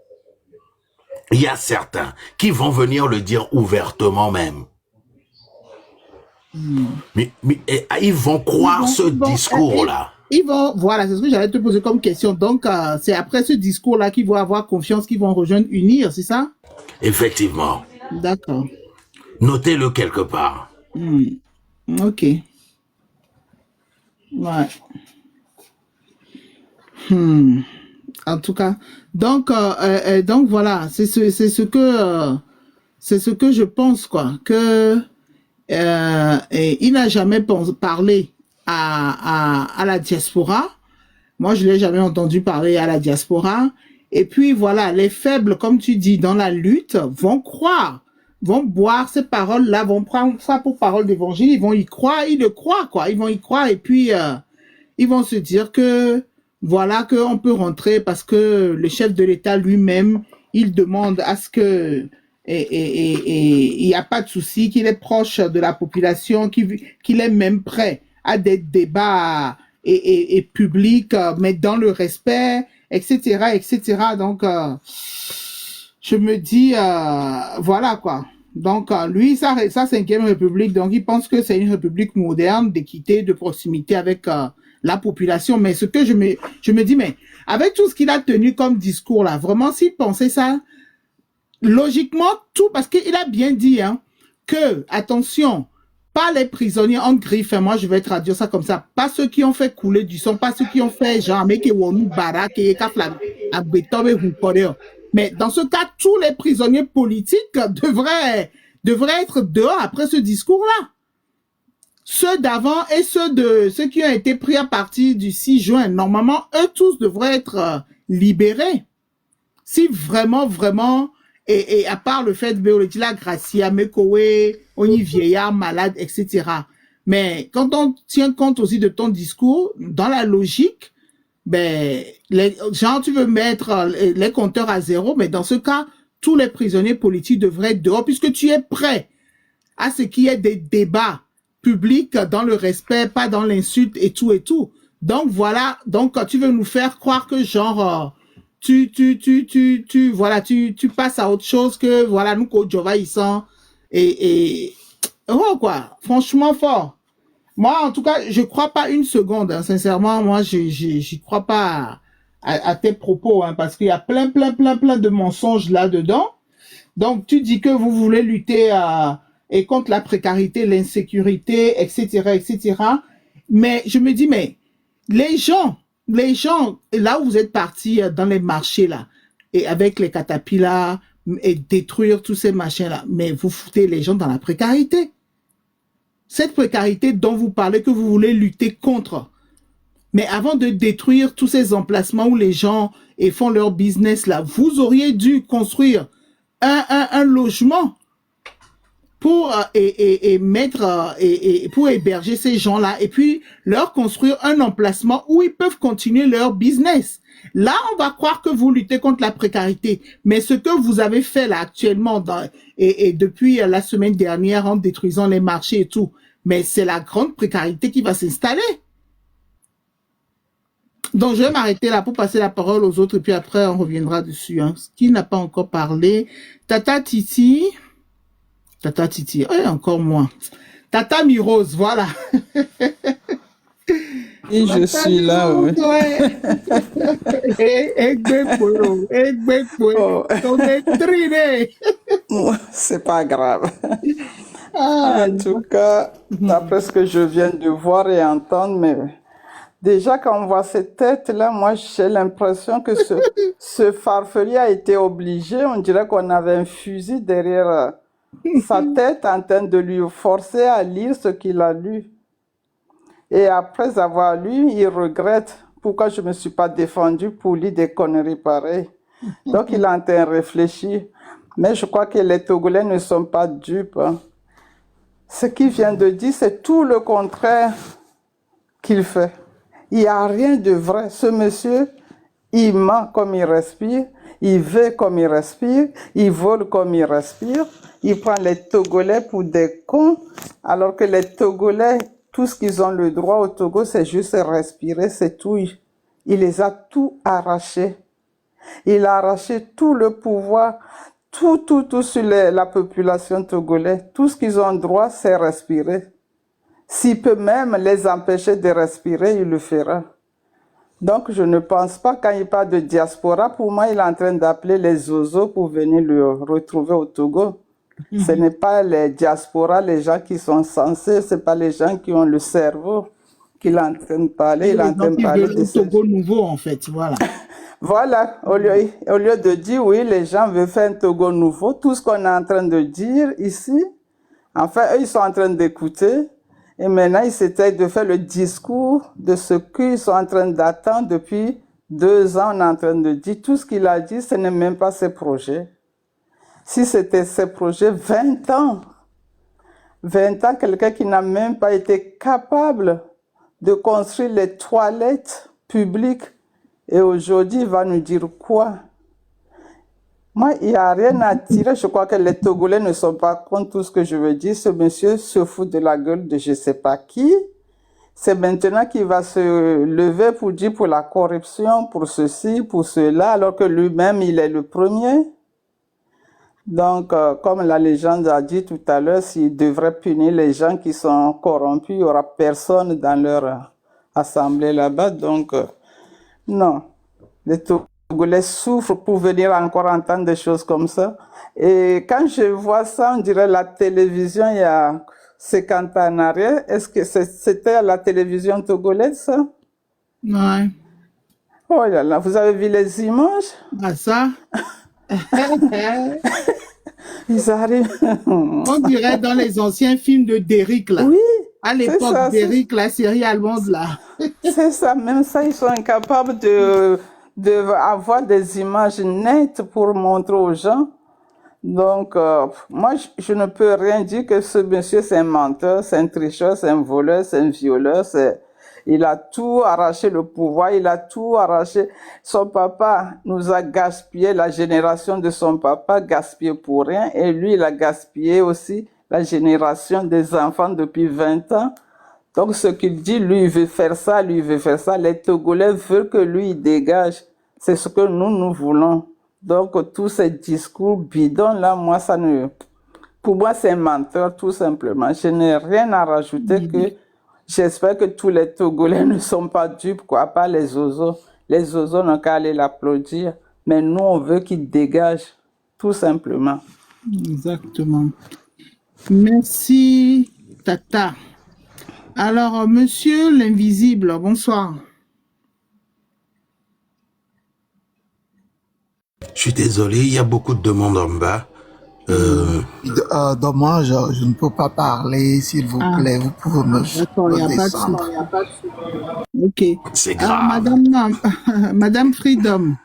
Il y a certains qui vont venir le dire ouvertement même. Mais ils vont croire ce discours-là. Ils vont, voilà, c'est ce que j'allais te poser comme question. Donc, c'est après ce discours-là qu'ils vont avoir confiance, qu'ils vont rejoindre UNIR, c'est ça? Effectivement. D'accord. Notez-le quelque part. Ok. Ouais. En tout cas, donc voilà, c'est ce que je pense, quoi, que il n'a jamais parlé à la diaspora. Moi, je l'ai jamais entendu parler à la diaspora. Et puis voilà, les faibles, comme tu dis, dans la lutte, vont croire, vont boire ces paroles-là, vont prendre ça pour parole d'évangile, ils vont y croire, ils le croient, quoi, ils vont y croire et puis ils vont se dire que voilà qu'on peut rentrer parce que le chef de l'État lui-même, il demande à ce que il n'y a pas de souci, qu'il est proche de la population, qu'il est même prêt à des débats et publics, mais dans le respect, etc., etc. Donc, je me dis, voilà quoi. Donc, lui, ça c'est une république, donc il pense que c'est une république moderne, d'équité, de proximité avec la population. Mais ce que je me dis, mais avec tout ce qu'il a tenu comme discours là, vraiment, s'il pensait ça, logiquement, tout, parce qu'il a bien dit, hein, que, attention, pas les prisonniers en griffe, moi je vais traduire ça comme ça, pas ceux qui ont fait couler du sang, pas ceux qui ont fait genre, mais qui ont barak et mais dans ce cas, tous les prisonniers politiques devraient être dehors après ce discours-là. Ceux d'avant et ceux qui ont été pris à partir du 6 juin, normalement, eux tous devraient être libérés. Si vraiment, et à part le fait de la Gracia, Mekowe, on y vieillard, malade, etc. Mais quand on tient compte aussi de ton discours, dans la logique, ben, genre, tu veux mettre les compteurs à 0, mais dans ce cas, tous les prisonniers politiques devraient être dehors, puisque tu es prêt à ce qu'il y ait des débats publics dans le respect, pas dans l'insulte et tout et tout. Donc voilà, donc tu veux nous faire croire que genre, tu passes à autre chose que, voilà, nous, Kodjova, ils sont, oh, quoi, franchement fort. Moi, en tout cas, je crois pas une seconde, hein, sincèrement, moi, j'y crois pas à tes propos, hein, parce qu'il y a plein de mensonges là-dedans. Donc, tu dis que vous voulez lutter et contre la précarité, l'insécurité, etc. Mais je me dis, mais les gens, là où vous êtes partis dans les marchés, là, et avec les catapillars, et détruire tous ces machins-là, mais vous foutez les gens dans la précarité. Cette précarité dont vous parlez, que vous voulez lutter contre. Mais avant de détruire tous ces emplacements où les gens font leur business, là, vous auriez dû construire un logement pour pour héberger ces gens-là et puis leur construire un emplacement où ils peuvent continuer leur business. Là, on va croire que vous luttez contre la précarité, mais ce que vous avez fait là actuellement depuis la semaine dernière en détruisant les marchés et tout, mais c'est la grande précarité qui va s'installer. Donc, je vais m'arrêter là pour passer la parole aux autres et puis après, on reviendra dessus. Hein. Qui n'a pas encore parlé? Tata Titi. Tata Titi. Encore moins. Tata Mirose, voilà. Et je suis là, oui. C'est pas grave. En tout cas, d'après ce que je viens de voir et entendre, mais déjà quand on voit cette tête-là, moi j'ai l'impression que ce farfelu a été obligé, on dirait qu'on avait un fusil derrière sa tête en train de lui forcer à lire ce qu'il a lu. Et après avoir lu, il regrette pourquoi je ne me suis pas défendu pour lire des conneries pareilles. Donc il est en train de réfléchir. Mais je crois que les Togolais ne sont pas dupes. Hein. Ce qu'il vient de dire, c'est tout le contraire qu'il fait. Il n'y a rien de vrai. Ce monsieur, il ment comme il respire, il veut comme il respire, il vole comme il respire, il prend les Togolais pour des cons, alors que les Togolais, tout ce qu'ils ont le droit au Togo, c'est juste respirer, c'est tout. Il les a tout arrachés. Il a arraché tout le pouvoir, tout sur la population togolaise. Tout ce qu'ils ont droit, c'est respirer. S'il peut même les empêcher de respirer, il le fera. Donc, je ne pense pas, quand il parle de diaspora, pour moi, il est en train d'appeler les Zozo pour venir le retrouver au Togo. Ce n'est pas les diasporas, les gens qui sont censés, ce n'est pas les gens qui ont le cerveau qu'il est en train de parler. Il est en train de parler de Togo nouveau, en fait, voilà. Voilà, au lieu de dire, oui, les gens veulent faire un Togo nouveau, tout ce qu'on est en train de dire ici, enfin, eux, ils sont en train d'écouter. Et maintenant, ils s'essayent de faire le discours de ce qu'ils sont en train d'attendre depuis 2 ans. On est en train de dire tout ce qu'il a dit, ce n'est même pas ses projets. Si c'était ses projets, 20 ans. 20 ans, quelqu'un qui n'a même pas été capable de construire les toilettes publiques. Et aujourd'hui, il va nous dire quoi? Moi, il n'y a rien à tirer. Je crois que les Togolais ne sont pas contre tout ce que je veux dire. Ce monsieur se fout de la gueule de je ne sais pas qui. C'est maintenant qu'il va se lever pour dire pour la corruption, pour ceci, pour cela, alors que lui-même, il est le premier. Donc, comme la légende a dit tout à l'heure, s'il devrait punir les gens qui sont corrompus, il n'y aura personne dans leur assemblée là-bas. Donc, non. Les Togolais souffrent pour venir encore entendre des choses comme ça. Et quand je vois ça, on dirait la télévision il y a 50 ans en arrière. Est-ce que c'était à la télévision togolaise, ça? Ouais. Oh là là, vous avez vu les images? Ah, ça? Ils arrivent. On dirait dans les anciens films de Derrick, là. Oui. À l'époque, Derrick, la série allemande, là. C'est ça, même ça, ils sont incapables de avoir des images nettes pour montrer aux gens. Donc, moi, je ne peux rien dire que ce monsieur, c'est un menteur, c'est un tricheur, c'est un voleur, c'est un violeur, il a tout arraché le pouvoir, il a tout arraché. Son papa nous a gaspillé, la génération de son papa gaspillé pour rien, et lui, il a gaspillé aussi la génération des enfants depuis 20 ans. Donc, ce qu'il dit, lui, il veut faire ça, lui, il veut faire ça. Les Togolais veulent que lui, il dégage. C'est ce que nous voulons. Donc, tous ces discours bidons-là, moi, pour moi, c'est un menteur, tout simplement. Je n'ai rien à rajouter que j'espère que tous les Togolais ne sont pas dupes, quoi, pas les Zozos. Les Zozos n'ont qu'à aller l'applaudir. Mais nous, on veut qu'il dégage, tout simplement. Exactement. Merci, Tata. Alors, monsieur l'invisible, bonsoir. Je suis désolé, il y a beaucoup de demandes en bas. Dommage, je ne peux pas parler, s'il vous plaît. Vous pouvez me D'accord, il n'y a pas de souci. Ok. C'est grave. Madame Freedom.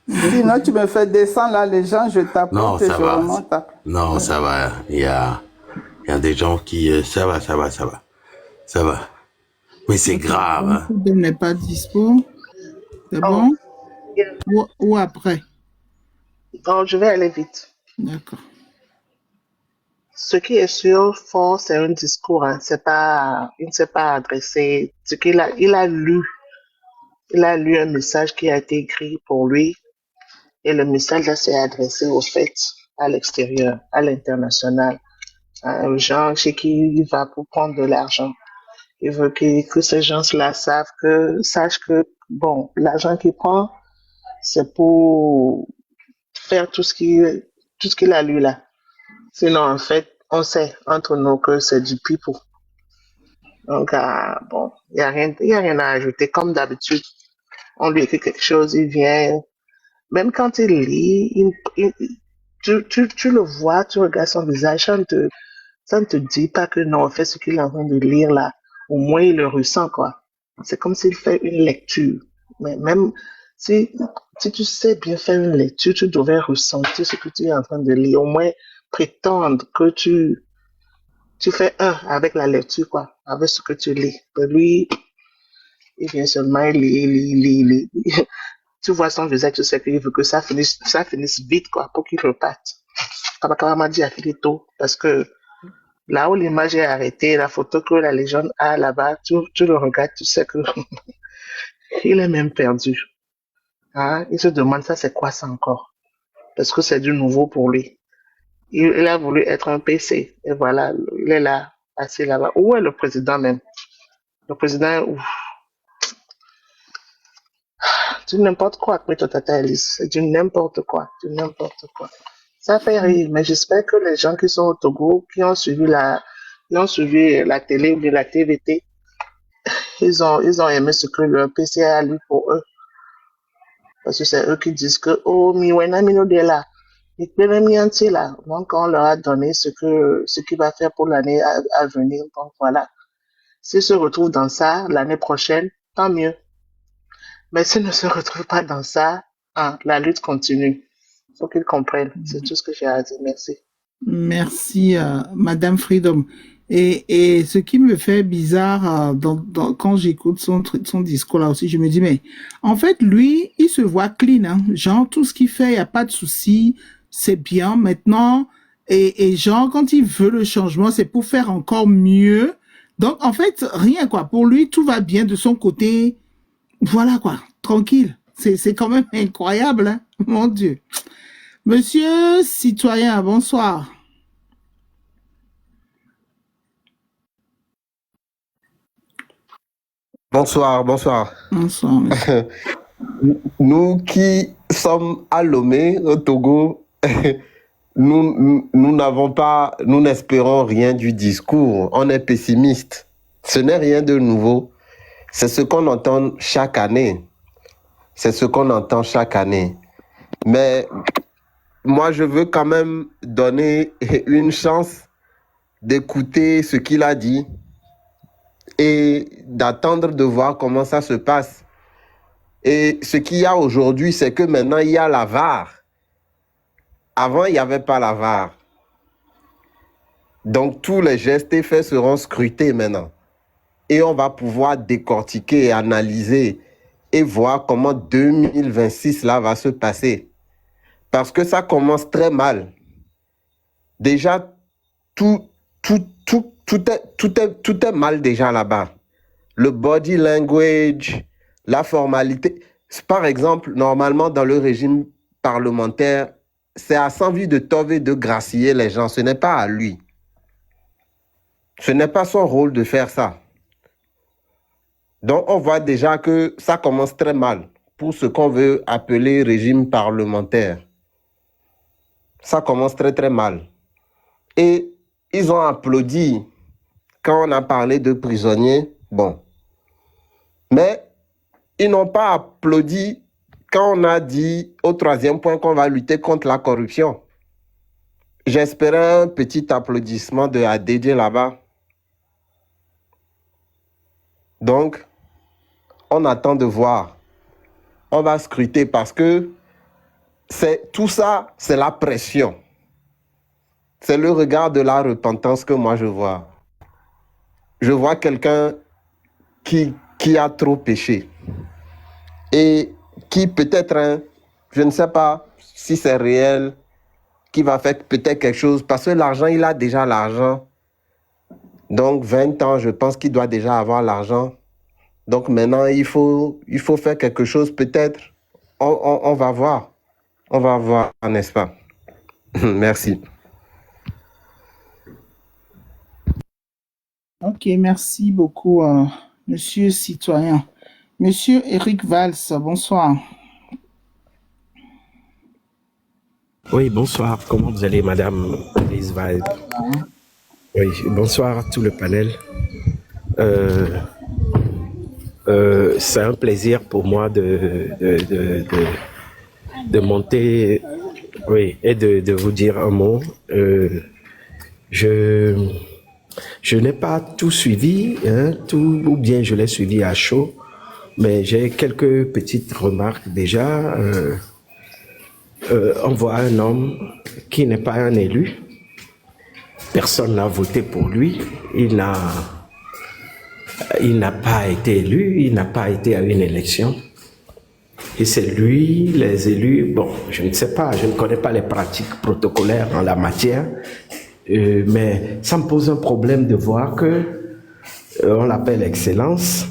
Sinon, tu me fais descendre là, les gens, je tape. Non, ça va. Non, ça va. Il y a des gens qui... Ça va. Ça va. Mais c'est grave. Hein. Freedom n'est pas dispo. C'est bon? Ou après? Non, je vais aller vite. D'accord. Ce qui est sûr, fort, c'est un discours. Hein. Il ne s'est pas adressé. Il a lu un message qui a été écrit pour lui. Et le message là s'est adressé au fait à l'extérieur, à l'international. Un gens chez qui il va pour prendre de l'argent. Il veut que ces gens-là sachent que, bon, l'argent qu'il prend, c'est pour faire tout ce qu'il a lu là. Sinon, en fait, on sait entre nous que c'est du pipeau. Donc, bon, y a rien à ajouter. Comme d'habitude, on lui écrit quelque chose, il vient. Même quand il lit, tu le vois, tu regardes son visage, ça ne te dit pas que non, en fait, ce qu'il est en train de lire là, au moins il le ressent, quoi. C'est comme s'il fait une lecture. Mais même si, si tu sais bien faire une lecture, tu devrais ressentir ce que tu es en train de lire, au moins prétendre que tu fais un avec la lecture, quoi, avec ce que tu lis. Mais lui, il vient seulement, il lit. Tu vois son visage, tu sais qu'il veut que ça finisse vite, quoi, pour qu'il reparte. Papa m'a dit à finito, parce que là où l'image est arrêtée, la photo que la légende a là-bas, tu le regardes, tu sais que il est même perdu. Hein? Il se demande ça, c'est quoi ça encore? Parce que c'est du nouveau pour lui. Il a voulu être un PC. Et voilà, il est là, assis là-bas. Où est le président même? Le président, ouf, du n'importe quoi, après Tata Elise. C'est du n'importe quoi, du n'importe quoi. Ça fait rire, mais j'espère que les gens qui sont au Togo, qui ont suivi la télé ou bien la TVT, ils ont aimé ce que le PC a lu pour eux. Parce que c'est eux qui disent que, oh, Miwena Minodela, là. Donc, on leur a donné ce qu'il va faire pour l'année à venir. Donc, voilà. S'ils se retrouvent dans ça l'année prochaine, tant mieux. Mais s'ils ne se retrouvent pas dans ça, la lutte continue. Il faut qu'ils comprennent. C'est tout ce que j'ai à dire. Merci. Merci, Madame Freedom. Et ce qui me fait bizarre quand j'écoute son discours là aussi, je me dis, mais en fait, lui, il se voit clean. Hein. Genre, tout ce qu'il fait, il n'y a pas de souci, c'est bien. Maintenant, et genre, quand il veut le changement, c'est pour faire encore mieux. Donc, en fait, rien quoi. Pour lui, tout va bien de son côté. Voilà quoi, tranquille. C'est quand même incroyable, hein. Mon Dieu. Monsieur citoyen, bonsoir. Bonsoir, bonsoir. Bonsoir, monsieur. Nous qui sommes à Lomé, au Togo, nous n'espérons rien du discours. On est pessimiste. Ce n'est rien de nouveau. C'est ce qu'on entend chaque année. C'est ce qu'on entend chaque année. Mais moi, je veux quand même donner une chance d'écouter ce qu'il a dit et d'attendre de voir comment ça se passe. Et ce qu'il y a aujourd'hui, c'est que maintenant, il y a la VAR. Avant, il n'y avait pas la VAR. Donc, tous les gestes et faits seront scrutés maintenant. Et on va pouvoir décortiquer et analyser et voir comment 2026 là va se passer. Parce que ça commence très mal. Déjà, tout est mal déjà là-bas. Le body language, la formalité. Par exemple, normalement, dans le régime parlementaire, c'est à Sanvi de Tove de gracier les gens. Ce n'est pas à lui. Ce n'est pas son rôle de faire ça. Donc, on voit déjà que ça commence très mal pour ce qu'on veut appeler régime parlementaire. Ça commence très, très mal. Et ils ont applaudi quand on a parlé de prisonniers. Bon. Mais ils n'ont pas applaudi quand on a dit au troisième point qu'on va lutter contre la corruption. J'espérais un petit applaudissement de ADD là-bas. Donc, on attend de voir. On va scruter parce que tout ça, c'est la pression. C'est le regard de la repentance que moi je vois. Je vois quelqu'un qui a trop péché et qui peut-être, je ne sais pas si c'est réel, qui va faire peut-être quelque chose parce que l'argent, il a déjà l'argent. Donc 20 ans, je pense qu'il doit déjà avoir l'argent. Donc maintenant, il faut faire quelque chose peut-être. On va voir. On va voir, n'est-ce pas? Merci. Ok, merci beaucoup, monsieur citoyen. Monsieur Eric Valls, bonsoir. Oui, bonsoir. Comment vous allez, Madame Elise Valls? Oui, bonsoir à tout le panel. C'est un plaisir pour moi de monter, oui, et de vous dire un mot. Je n'ai pas tout suivi, hein, ou bien je l'ai suivi à chaud, mais j'ai quelques petites remarques déjà. On voit un homme qui n'est pas un élu. Personne n'a voté pour lui. Il n'a pas été élu, il n'a pas été à une élection. Et c'est lui, les élus, bon, je ne sais pas, je ne connais pas les pratiques protocolaires en la matière, mais ça me pose un problème de voir que on l'appelle Excellence.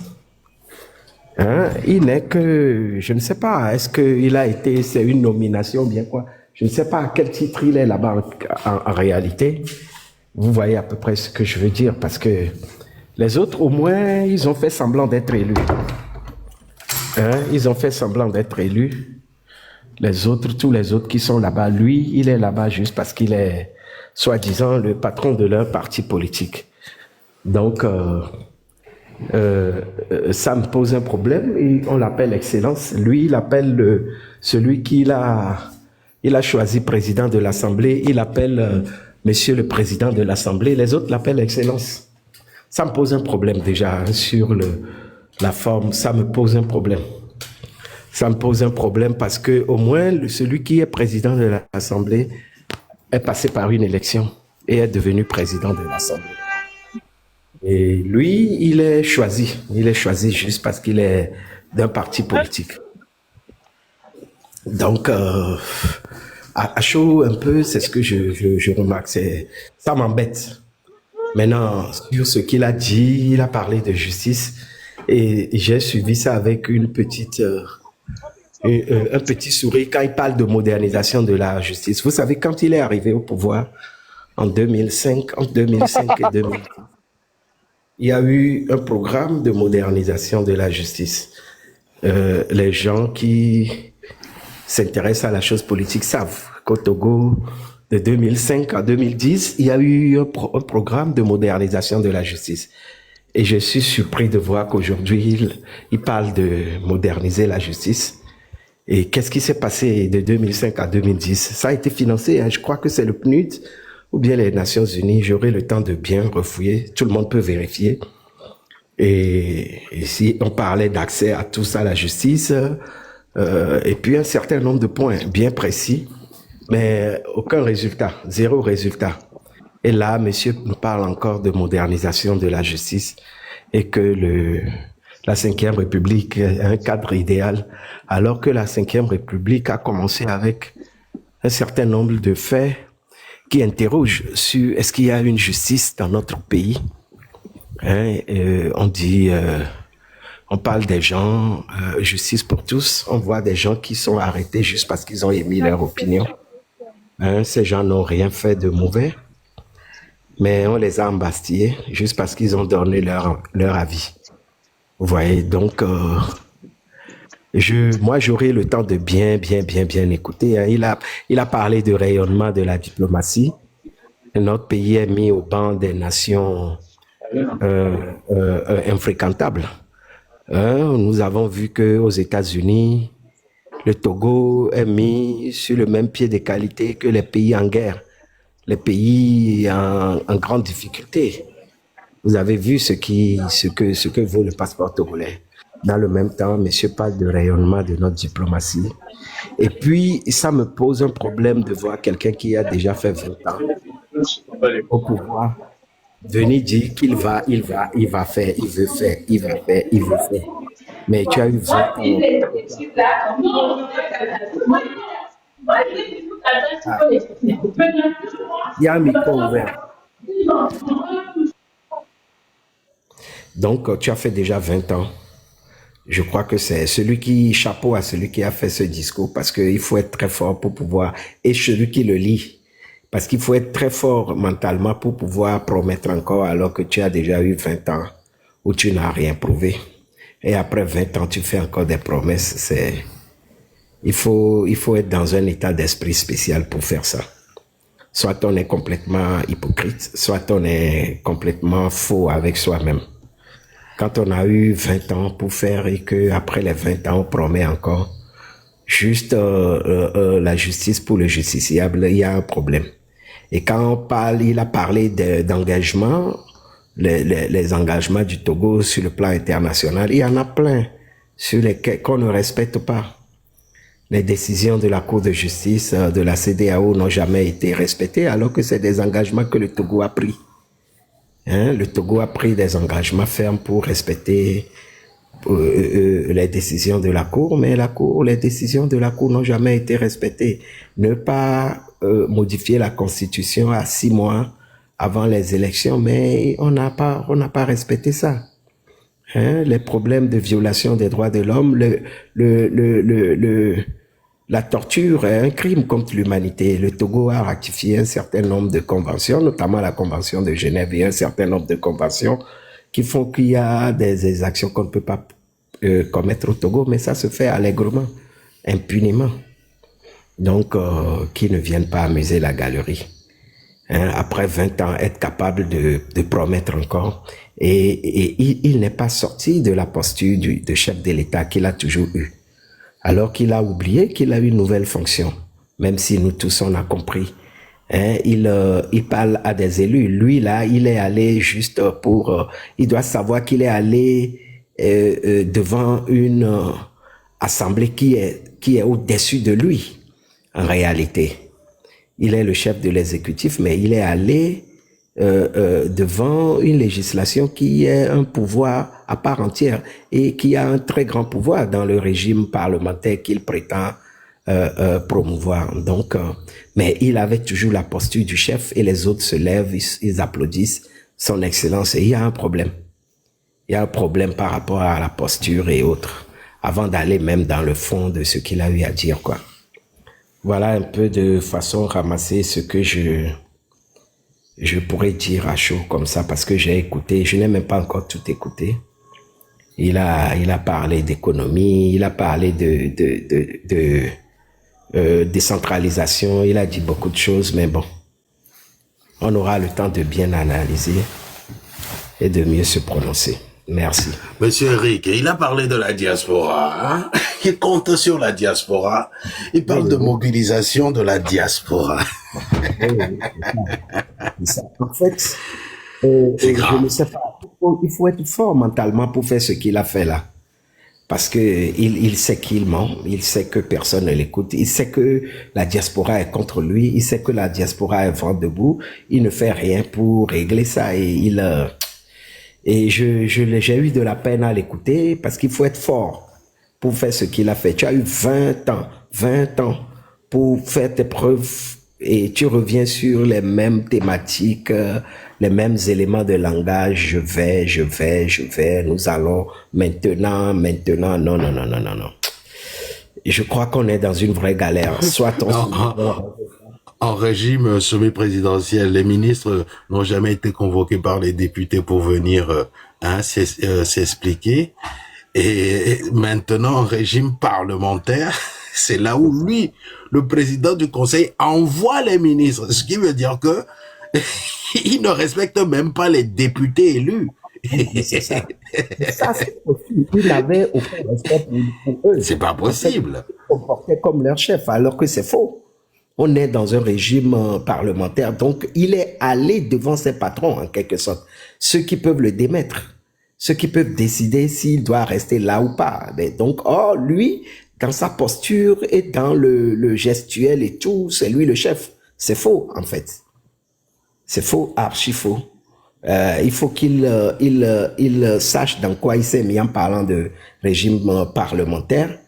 Hein, il n'est que, je ne sais pas, est-ce qu'il a été, c'est une nomination, bien quoi, je ne sais pas à quel titre il est là-bas en réalité. Vous voyez à peu près ce que je veux dire, parce que les autres, au moins, ils ont fait semblant d'être élus. Hein, ils ont fait semblant d'être élus. Les autres, tous les autres qui sont là-bas, lui, il est là-bas juste parce qu'il est, soi-disant, le patron de leur parti politique. Donc, ça me pose un problème et on l'appelle Excellence. Lui, il appelle celui qu'il a choisi président de l'Assemblée, il appelle Monsieur le Président de l'Assemblée. Les autres l'appellent Excellence. Ça me pose un problème déjà hein, sur la forme. Ça me pose un problème. Ça me pose un problème parce que au moins celui qui est président de l'Assemblée est passé par une élection et est devenu président de l'Assemblée. Et lui, il est choisi. Il est choisi juste parce qu'il est d'un parti politique. Donc, à chaud un peu, c'est ce que je remarque. Ça m'embête. Maintenant, sur ce qu'il a dit, il a parlé de justice et j'ai suivi ça avec un petit sourire quand il parle de modernisation de la justice. Vous savez, quand il est arrivé au pouvoir en 2005, entre 2005 et 2010, il y a eu un programme de modernisation de la justice. Les gens qui s'intéressent à la chose politique savent qu'au Togo, de 2005 à 2010, il y a eu un programme de modernisation de la justice. Et je suis surpris de voir qu'aujourd'hui, il parle de moderniser la justice. Et qu'est-ce qui s'est passé de 2005 à 2010? Ça a été financé, hein, je crois que c'est le PNUD ou bien les Nations Unies. J'aurai le temps de bien refouiller. Tout le monde peut vérifier. Et si on parlait d'accès à tous à la justice, et puis un certain nombre de points bien précis, mais aucun résultat, zéro résultat. Et là, monsieur nous parle encore de modernisation de la justice et que la Ve République est un cadre idéal, alors que la Ve République a commencé avec un certain nombre de faits qui interrogent sur est-ce qu'il y a une justice dans notre pays. Hein, on parle des gens, justice pour tous, on voit des gens qui sont arrêtés juste parce qu'ils ont émis leur opinion. Hein, ces gens n'ont rien fait de mauvais, mais on les a embastillés juste parce qu'ils ont donné leur avis. Vous voyez, donc, moi, j'aurai le temps de bien écouter. Hein. Il a parlé de rayonnement de la diplomatie. Notre pays est mis au banc des nations infréquentables. Hein, nous avons vu qu'aux États-Unis, le Togo est mis sur le même pied d'égalité que les pays en guerre, les pays en grande difficulté. Vous avez vu ce que vaut le passeport togolais. Dans le même temps, monsieur parle de rayonnement de notre diplomatie. Et puis, ça me pose un problème de voir quelqu'un qui a déjà fait 20 ans au pouvoir venir dire qu'il va faire, il veut faire. Mais tu as eu 20 ans. Il y a un micro ouvert. Donc, tu as fait déjà 20 ans. Je crois que c'est chapeau à celui qui a fait ce discours parce qu'il faut être très fort pour pouvoir, et celui qui le lit, Parce qu'il faut être très fort mentalement pour pouvoir promettre encore alors que tu as déjà eu 20 ans où tu n'as rien prouvé. Et après 20 ans, tu fais encore des promesses. Il faut être dans un état d'esprit spécial pour faire ça. Soit on est complètement hypocrite, soit on est complètement faux avec soi-même. Quand on a eu 20 ans pour faire et que après les 20 ans, on promet encore juste la justice pour le justiciable, il y a un problème. Et quand on parle, il a parlé d'engagement, les engagements du Togo sur le plan international, il y en a plein sur lesquels qu'on ne respecte pas. Les décisions de la Cour de justice de la CEDEAO n'ont jamais été respectées, alors que c'est des engagements que le Togo a pris. Le Togo a pris des engagements fermes pour respecter les décisions de la Cour, mais les décisions de la Cour n'ont jamais été respectées. Ne pas modifier la Constitution à 6 mois avant les élections, mais on n'a pas respecté ça. Les problèmes de violation des droits de l'homme, la torture est un crime contre l'humanité. Le Togo a ratifié un certain nombre de conventions, notamment la Convention de Genève et un certain nombre de conventions qui font qu'il y a des actions qu'on ne peut pas commettre au Togo, mais ça se fait allègrement, impunément. Donc, qu'ils ne viennent pas amuser la galerie. Après 20 ans, être capable de promettre encore. Et il n'est pas sorti de la posture de chef de l'État qu'il a toujours eu. Alors qu'il a oublié qu'il a une nouvelle fonction, même si nous tous on a compris. Il parle à des élus. Lui, là, il est allé juste pour... il doit savoir qu'il est allé devant une assemblée qui est au-dessus de lui, en réalité. Il est le chef de l'exécutif, mais il est allé devant une législation qui est un pouvoir à part entière et qui a un très grand pouvoir dans le régime parlementaire qu'il prétend promouvoir. Donc, mais il avait toujours la posture du chef et les autres se lèvent, ils applaudissent son excellence et il y a un problème. Il y a un problème par rapport à la posture et autres, avant d'aller même dans le fond de ce qu'il a eu à dire, quoi. Voilà un peu de façon ramassée ce que je pourrais dire à chaud comme ça, parce que j'ai écouté, je n'ai même pas encore tout écouté. Il a parlé d'économie, il a parlé de décentralisation, il a dit beaucoup de choses, mais bon, on aura le temps de bien analyser et de mieux se prononcer. Merci. Monsieur Eric, il a parlé de la diaspora, hein? Il compte sur la diaspora, il parle de mobilisation de la diaspora. En fait, je ne sais pas, il faut être fort mentalement pour faire ce qu'il a fait là. Parce que il sait qu'il ment, il sait que personne ne l'écoute, il sait que la diaspora est contre lui, il sait que la diaspora est vent debout, il ne fait rien pour régler ça et j'ai eu de la peine à l'écouter parce qu'il faut être fort pour faire ce qu'il a fait. Tu as eu 20 ans pour faire tes preuves et tu reviens sur les mêmes thématiques, les mêmes éléments de langage. Je vais, nous allons maintenant, non. Et je crois qu'on est dans une vraie galère. Soit en régime semi-présidentiel, les ministres n'ont jamais été convoqués par les députés pour venir s'expliquer. Et maintenant, en régime parlementaire, c'est là où lui, le président du Conseil, envoie les ministres. Ce qui veut dire que il ne respecte même pas les députés élus. C'est ça. Ça, c'est possible. Il n'avait aucun respect pour eux. C'est pas possible. Ils se comportaient comme leur chef, alors que c'est faux. On est dans un régime parlementaire, donc il est allé devant ses patrons, en quelque sorte. Ceux qui peuvent le démettre, ceux qui peuvent décider s'il doit rester là ou pas. Mais donc, lui, dans sa posture et dans le gestuel et tout, c'est lui le chef. C'est faux, en fait. C'est faux, archi faux. Il faut qu'il sache dans quoi il s'est mis en parlant de régime parlementaire.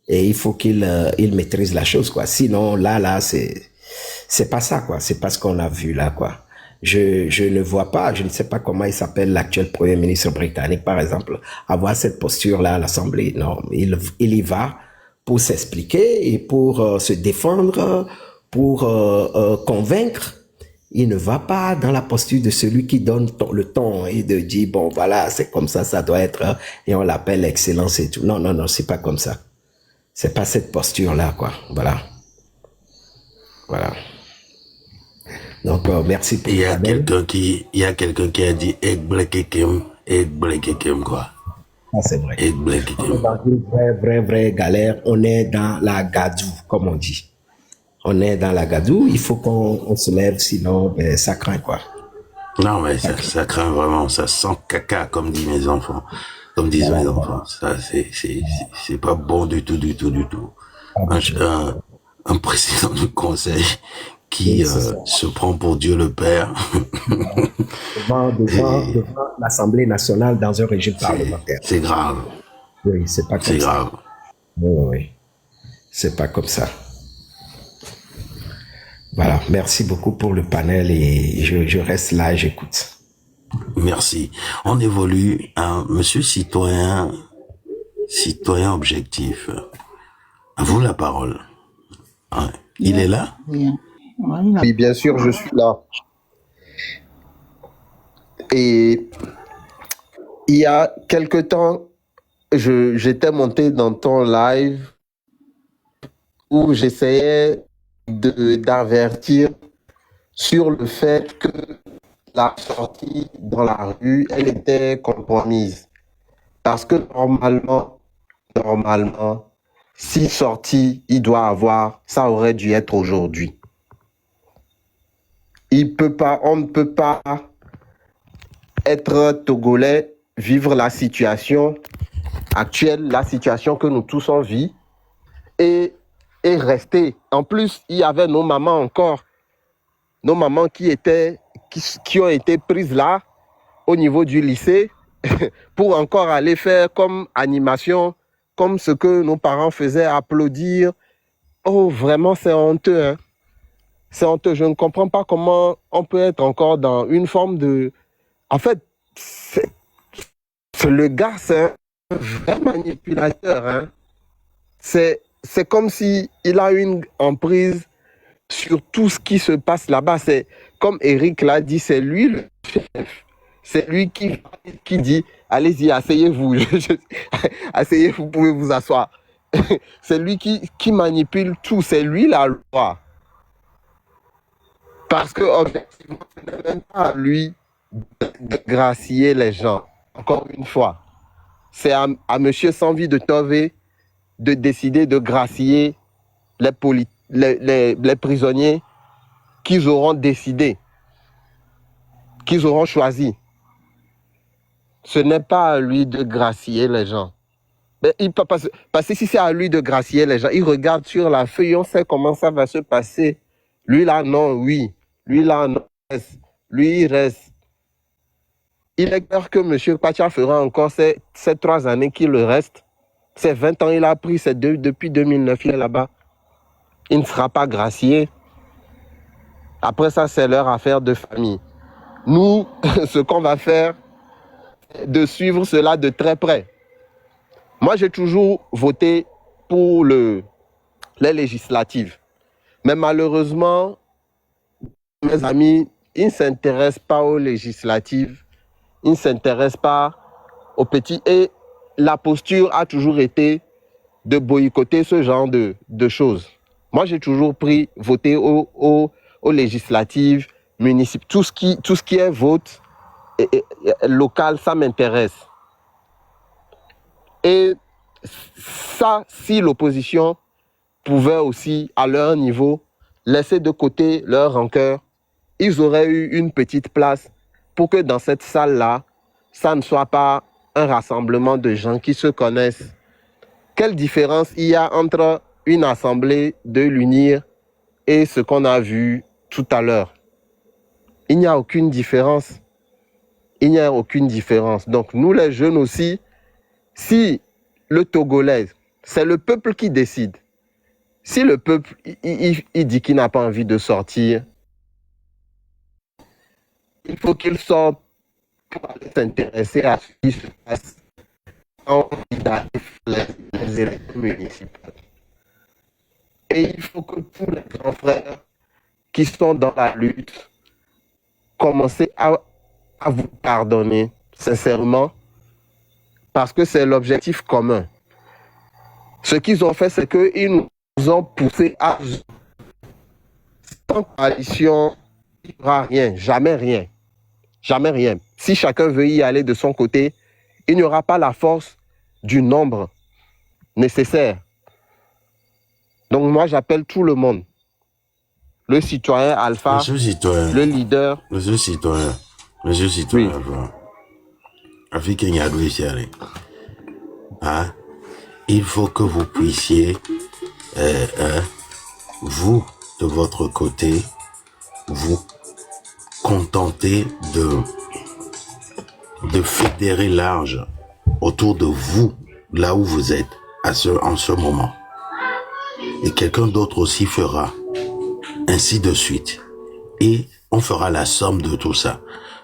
Et il faut qu'il maîtrise la chose, quoi. Sinon, là, c'est pas ça, quoi. C'est pas ce qu'on a vu, là, quoi. Je ne vois pas, je ne sais pas comment il s'appelle l'actuel Premier ministre britannique, par exemple, avoir cette posture-là à l'Assemblée. Non, il y va pour s'expliquer et pour se défendre, pour convaincre, il ne va pas dans la posture de celui qui donne le ton et de dire, bon, voilà, c'est comme ça doit être, et on l'appelle excellence et tout. Non, non, non, c'est pas comme ça. C'est pas cette posture-là, quoi. Voilà. Voilà. Donc, merci pour il y a quelqu'un qui a dit, quoi. Ah, c'est vrai. On est dans une vraie galère. On est dans la gadoue, comme on dit. On est dans la gadoue, il faut qu'on se lève, sinon, ben, ça craint, quoi. Non, mais ça craint vraiment, ça sent caca, comme disent mes enfants. Ça, c'est pas bon du tout. Un président du conseil qui se prend pour Dieu le Père. devant l'Assemblée nationale dans un régime parlementaire. C'est grave. Oui, c'est pas comme ça. C'est grave. Oui. C'est pas comme ça. Voilà, merci beaucoup pour le panel et je reste là et j'écoute. Merci. On évolue à monsieur citoyen objectif. À vous la parole. Ouais. Il est là? Oui, bien sûr, je suis là. Et il y a quelque temps, j'étais monté dans ton live où j'essayais d'avertir sur le fait que la sortie dans la rue, elle était compromise. Parce que normalement, si sortie, il doit avoir, ça aurait dû être aujourd'hui. On ne peut pas être Togolais, vivre la situation actuelle, la situation que nous tous on vit, et rester. En plus, il y avait nos mamans encore, nos mamans qui ont été prises là, au niveau du lycée, pour encore aller faire comme animation, comme ce que nos parents faisaient, applaudir. Oh, vraiment, c'est honteux, hein. C'est honteux. Je ne comprends pas comment on peut être encore dans une forme de... En fait, le gars, c'est un vrai manipulateur, hein. C'est comme si il a une emprise sur tout ce qui se passe là-bas. C'est comme Eric l'a dit, c'est lui le chef. C'est lui qui dit, allez-y, asseyez-vous. Asseyez-vous, vous pouvez vous asseoir. C'est lui qui manipule tout. C'est lui la loi. Parce que, objectivement, ce n'est même pas à lui de gracier les gens. Encore une fois. C'est à M. Sanvi de Tove de décider de gracier les prisonniers qu'ils auront décidé, qu'ils auront choisi. Ce n'est pas à lui de gracier les gens. Mais parce que si c'est à lui de gracier les gens, il regarde sur la feuille, on sait comment ça va se passer. Lui là, non, oui. Lui là, non. Lui, il reste. Il est clair que M. Pacha fera encore ces 3 années qu'il le reste. Ces 20 ans, il a pris, depuis 2009, il est là-bas. Il ne sera pas gracié. Après ça, c'est leur affaire de famille. Nous, ce qu'on va faire, c'est de suivre cela de très près. Moi, j'ai toujours voté pour les législatives. Mais malheureusement, mes amis, ils ne s'intéressent pas aux législatives. Ils ne s'intéressent pas aux petits. Et la posture a toujours été de boycotter ce genre de choses. Moi, j'ai toujours voté aux législatives, municipales. Tout ce qui est vote local, ça m'intéresse. Et ça, si l'opposition pouvait aussi, à leur niveau, laisser de côté leur rancœur, ils auraient eu une petite place pour que dans cette salle-là, ça ne soit pas un rassemblement de gens qui se connaissent. Quelle différence il y a entre une assemblée de l'UNIR et ce qu'on a vu tout à l'heure? Il n'y a aucune différence. Il n'y a aucune différence. Donc nous les jeunes aussi, si le Togolais, c'est le peuple qui décide. Si le peuple, il dit qu'il n'a pas envie de sortir, il faut qu'il sorte pour aller s'intéresser à ce qui se passe quand il arrive les élections municipales. Et il faut que tous les grands frères qui sont dans la lutte commencent à vous pardonner sincèrement, parce que c'est l'objectif commun. Ce qu'ils ont fait, c'est qu'ils nous ont poussé à... Sans coalition, il n'y aura rien, jamais rien. Jamais rien. Si chacun veut y aller de son côté, il n'y aura pas la force du nombre nécessaire. Donc moi, j'appelle tout le monde. Le citoyen alpha, le leader. Monsieur citoyen, oui. Hein? Il faut que vous puissiez, vous, de votre côté, vous contenter de fédérer large autour de vous, là où vous êtes, en ce moment. Et quelqu'un d'autre aussi fera, ainsi de suite. Et on fera la somme de tout ça.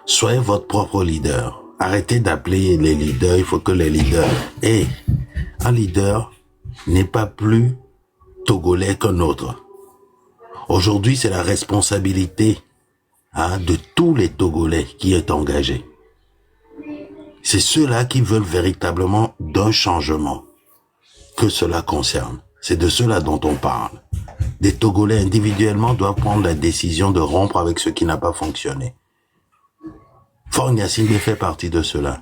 Soyez votre propre leader. Arrêtez d'appeler les leaders, il faut que les leaders... un leader n'est pas plus togolais qu'un autre. Aujourd'hui, c'est la responsabilité de tous les Togolais qui est engagée. C'est ceux-là qui veulent véritablement d'un changement que cela concerne. C'est de cela dont on parle. Des Togolais individuellement doivent prendre la décision de rompre avec ce qui n'a pas fonctionné. Faure Gnassingbé fait partie de cela.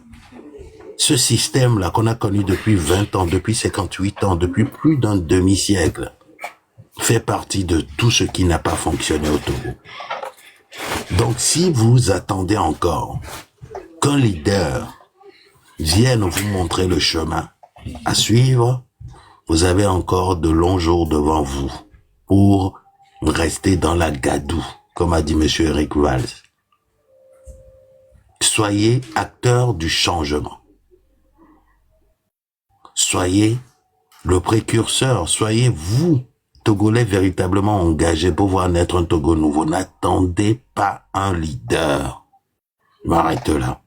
Ce système-là qu'on a connu depuis 20 ans, depuis 58 ans, depuis plus d'un demi-siècle, fait partie de tout ce qui n'a pas fonctionné au Togo. Donc si vous attendez encore qu'un leader vienne vous montrer le chemin à suivre, vous avez encore de longs jours devant vous pour rester dans la gadoue, comme a dit M. Eric Valls. Soyez acteurs du changement. Soyez le précurseur, soyez vous, Togolais véritablement engagés pour voir naître un Togo nouveau. N'attendez pas un leader. Je m'arrête là.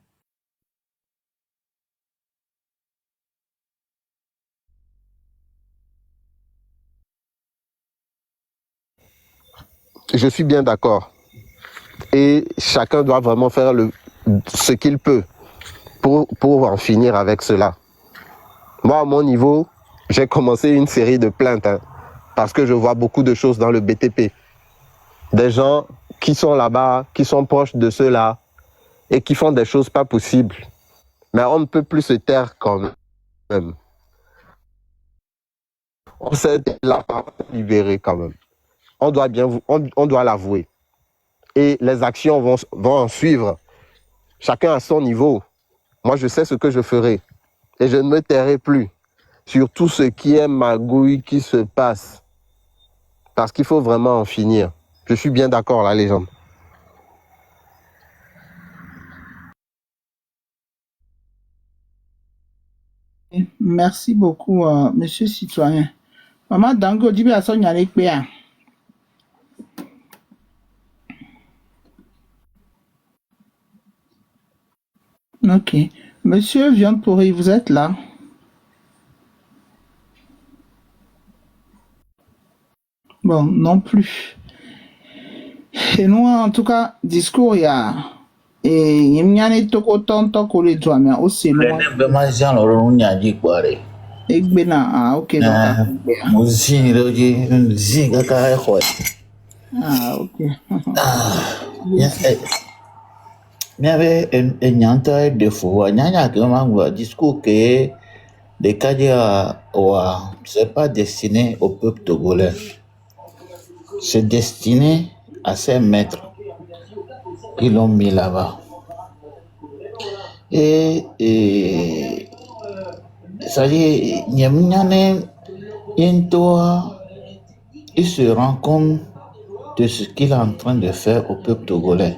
Je suis bien d'accord. Et chacun doit vraiment faire ce qu'il peut pour en finir avec cela. Moi, à mon niveau, j'ai commencé une série de plaintes parce que je vois beaucoup de choses dans le BTP. Des gens qui sont là-bas, qui sont proches de ceux-là et qui font des choses pas possibles. Mais on ne peut plus se taire quand même. On s'est là libéré quand même. On doit l'avouer. Et les actions vont en suivre. Chacun à son niveau. Moi, je sais ce que je ferai. Et je ne me tairai plus sur tout ce qui est magouille qui se passe. Parce qu'il faut vraiment en finir. Je suis bien d'accord, la légende. Merci beaucoup, monsieur citoyen. Maman Dango, dis-moi à son yalek péa. Ok. Monsieur Viande Pourri, vous êtes là? Bon, non plus. Et nous, en tout cas, discours, il y a... Et il y a des toko tonto ko le doit mais aussi loin. Ah, ok. Ah, ok. Il y avait un défaut. Il y a un discours que les Kadia, c'est pas destiné au peuple togolais. C'est destiné à ces maîtres qui l'ont mis là-bas. Et ça dit, il se rend compte de ce qu'il est en train de faire au peuple togolais.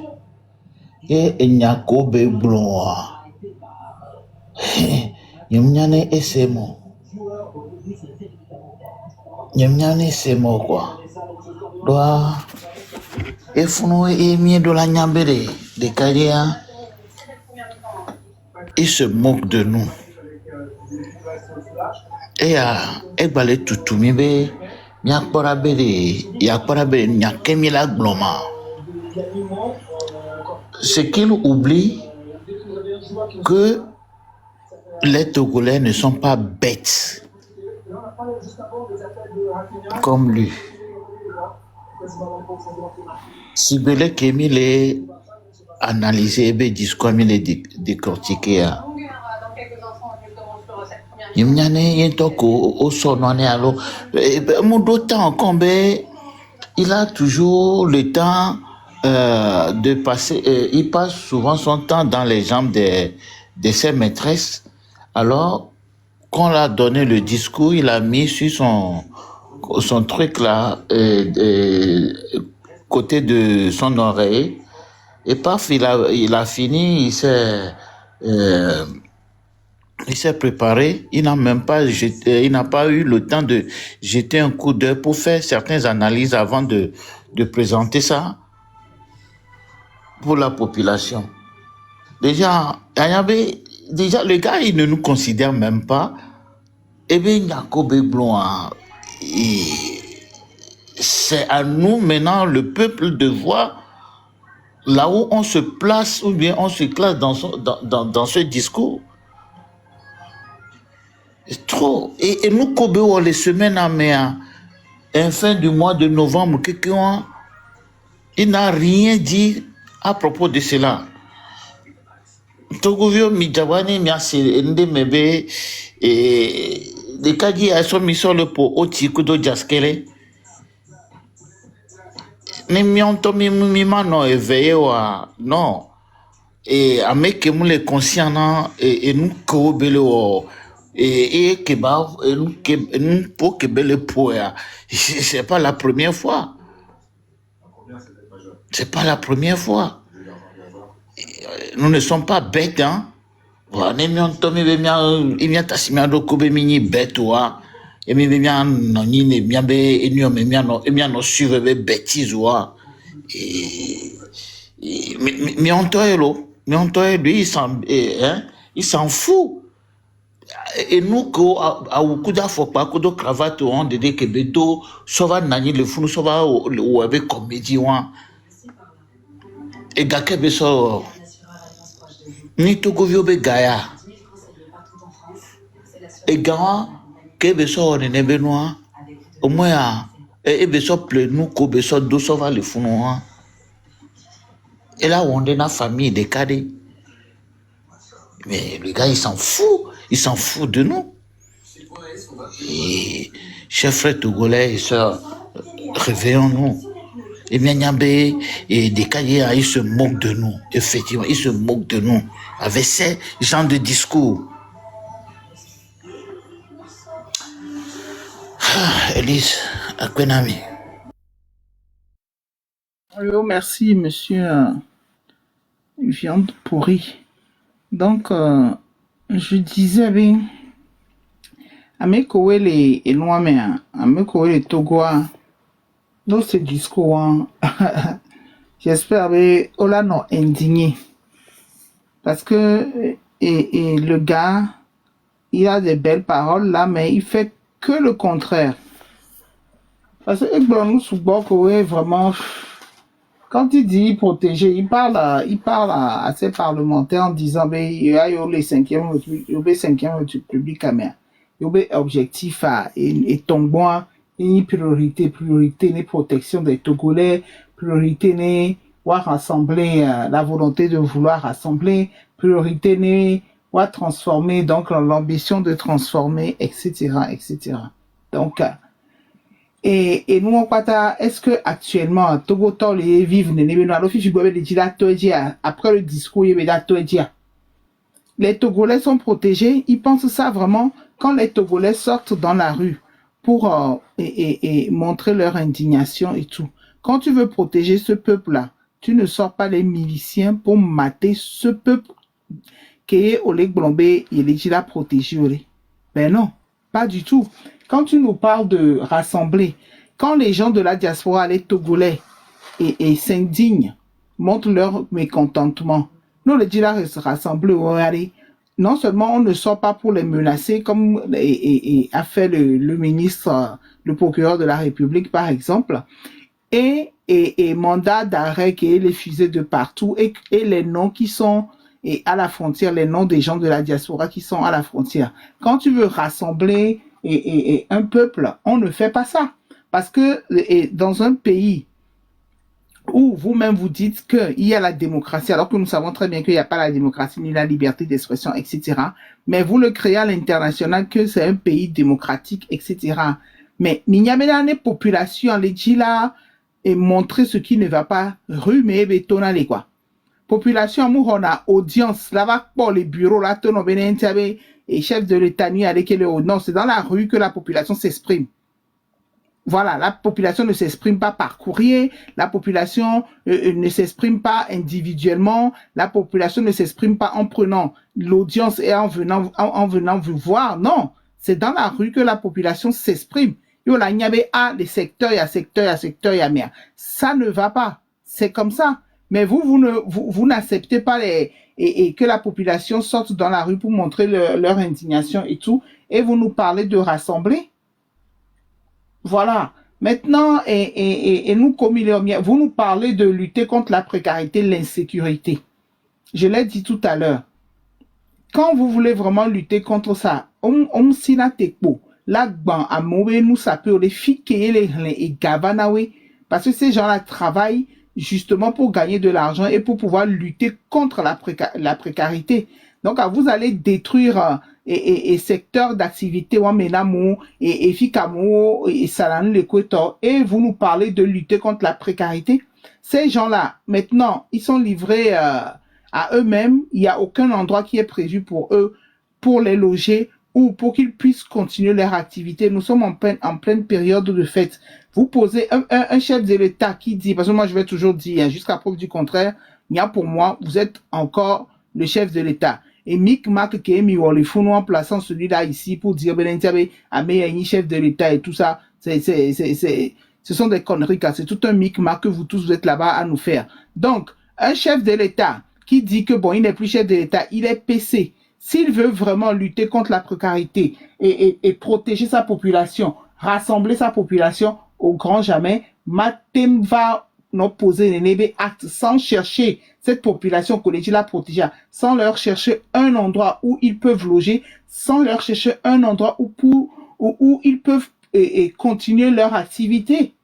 Et il n'y a qu'au béblon. Il n'y a pas ces mots. Il n'y a pas ces mots, quoi. Doit. Et founou et mieux de la nyambere de Kadia. Il se moque de nous. Et à Egbale Toutoumibé, Ce qu'il oublie, que les Togolais ne sont pas bêtes comme lui. Si Belé Kémi les analysé, et discours les décortiqué. Il y a un toko au son alors. Mon d'autant il a toujours le temps de passer. Il passe souvent son temps dans les jambes de ses maîtresses. Alors, quand on a donné le discours, il a mis sur son truc là, côté de son oreille. Et paf, il a fini, il s'est préparé, il n'a même pas il n'a pas eu le temps de jeter un coup d'œil pour faire certaines analyses avant de présenter ça pour la population. Déjà, le gars, il ne nous considère même pas. Eh bien, Jacob Blanc, c'est à nous maintenant, le peuple, de voir là où on se place ou bien on se classe dans ce discours. C'est trop. Et nous, Kobe, les semaines à fin du mois de novembre, quelqu'un, il n'a rien dit à propos de cela. Togovio Mijawani Miasi Ndemebe et les Kagi a soumis sur le pot au Tikudo Jaskele. Nemiantomi Mimano éveillé non. Et à mec les conscients et nous Kobelo et Kebab et nous pour Kebele Poya. C'est pas la première fois. C'est pas la première fois. Nous ne sommes pas bêtes, hein. Il y a bête, et mais bien non ni bien be enio me bien no suivre be bêtise wa mais on toi lui il s'en fout et nous ko a ukuda faut pas ko do cravate on de que beto so va nani le funu so va ou avec comédie wa et gake be so ni to go vio be gaya et gars que beso ne benoa au moins et beso ple nous ko beso do so va le funu et là on est dans famille des cadets mais le gars il s'en fout de nous et chers frères togolais et sœurs réveillons-nous et bien Nyambé et des cadets ils se moquent de nous, effectivement ils se moquent de nous avec ces genres de discours. Elise, à Kwenami. Oh, merci, monsieur Viande pourrie. Donc, je disais, oui, à mes collègues et loin, mais à mes collègues Togois, dans ce discours, j'espère, mais on l'a non indigné. Parce que, et le gars, il a des belles paroles là, mais il fait que le contraire. Parce que nous sous vraiment, quand il dit protéger, il parle à ses parlementaires en disant mais il y a les 5e République caméra. Il y a objectif et tombois, une priorité, une protection des Togolais, priorité n'est rassembler la volonté de vouloir rassembler, priorité n'est transformer, donc l'ambition de transformer, etc., etc. Donc, et nous, on parle, est-ce que actuellement, Togo les vivent, après le discours, il y a les Togolais sont protégés, ils pensent ça vraiment quand les Togolais sortent dans la rue pour et montrer leur indignation et tout. Quand tu veux protéger ce peuple-là, tu ne sors pas les miliciens pour mater ce peuple qui est au Lake Blombé et les Gila protégés. Ben non, pas du tout. Quand tu nous parles de rassembler, quand les gens de la diaspora, les Togolais, et s'indignent, montrent leur mécontentement, nous les Gila rassemblés, non seulement on ne sort pas pour les menacer, comme a fait le ministre, le procureur de la République, par exemple, et mandat d'arrêt qui est les fusées de partout, et les noms qui sont à la frontière, les noms des gens de la diaspora qui sont à la frontière. Quand tu veux rassembler un peuple, on ne fait pas ça. Parce que dans un pays où vous-même vous dites qu'il y a la démocratie, alors que nous savons très bien qu'il n'y a pas la démocratie ni la liberté d'expression, etc. Mais vous le créez à l'international que c'est un pays démocratique, etc. Mais il y a une population, les dit là, et montrer ce qui ne va pas, rue, mais bétonner quoi. Population, on a audience, là-bas, pour les bureaux, là, et chef de l'État, non, c'est dans la rue que la population s'exprime. Voilà, la population ne s'exprime pas par courrier, la population ne s'exprime pas individuellement, la population ne s'exprime pas en prenant l'audience et en venant vous voir. Non, c'est dans la rue que la population s'exprime. Yo la nyabe a les secteurs, il y a secteur, il y a secteur, il y a mer. Ça ne va pas. C'est comme ça. Mais vous n'acceptez pas et que la population sorte dans la rue pour montrer leur indignation et tout, et vous nous parlez de rassembler. Voilà. Maintenant, et nous, comme il est, vous nous parlez de lutter contre la précarité, l'insécurité. Je l'ai dit tout à l'heure. Quand vous voulez vraiment lutter contre ça, sina tekpo, la gban a moué nous ça peut les filles et gavanawe, parce que ces gens-là travaillent justement pour gagner de l'argent et pour pouvoir lutter contre la précarité. Donc, vous allez détruire et secteur d'activité et Fikamo et Salan l'Équateur et vous nous parlez de lutter contre la précarité. Ces gens-là, maintenant, ils sont livrés à eux-mêmes. Il n'y a aucun endroit qui est prévu pour eux, pour les loger ou pour qu'ils puissent continuer leur activité. Nous sommes en pleine période de fête. Vous posez un chef de l'État qui dit, parce que moi je vais toujours dire, jusqu'à preuve du contraire, il y a pour moi, vous êtes encore le chef de l'État. Et Mick Mac Kemi Wolifou, en plaçant celui-là ici pour dire, chef de l'État et tout ça, ce sont des conneries, car c'est tout un Mick Mac que vous tous vous êtes là-bas à nous faire. Donc, un chef de l'État qui dit que bon, il n'est plus chef de l'État, il est PC. S'il veut vraiment lutter contre la précarité et protéger sa population, rassembler sa population au grand jamais, Matem va nous poser les actes sans chercher cette population collégiale la protéger, sans leur chercher un endroit où ils peuvent loger, sans leur chercher un endroit où ils peuvent continuer leur activité.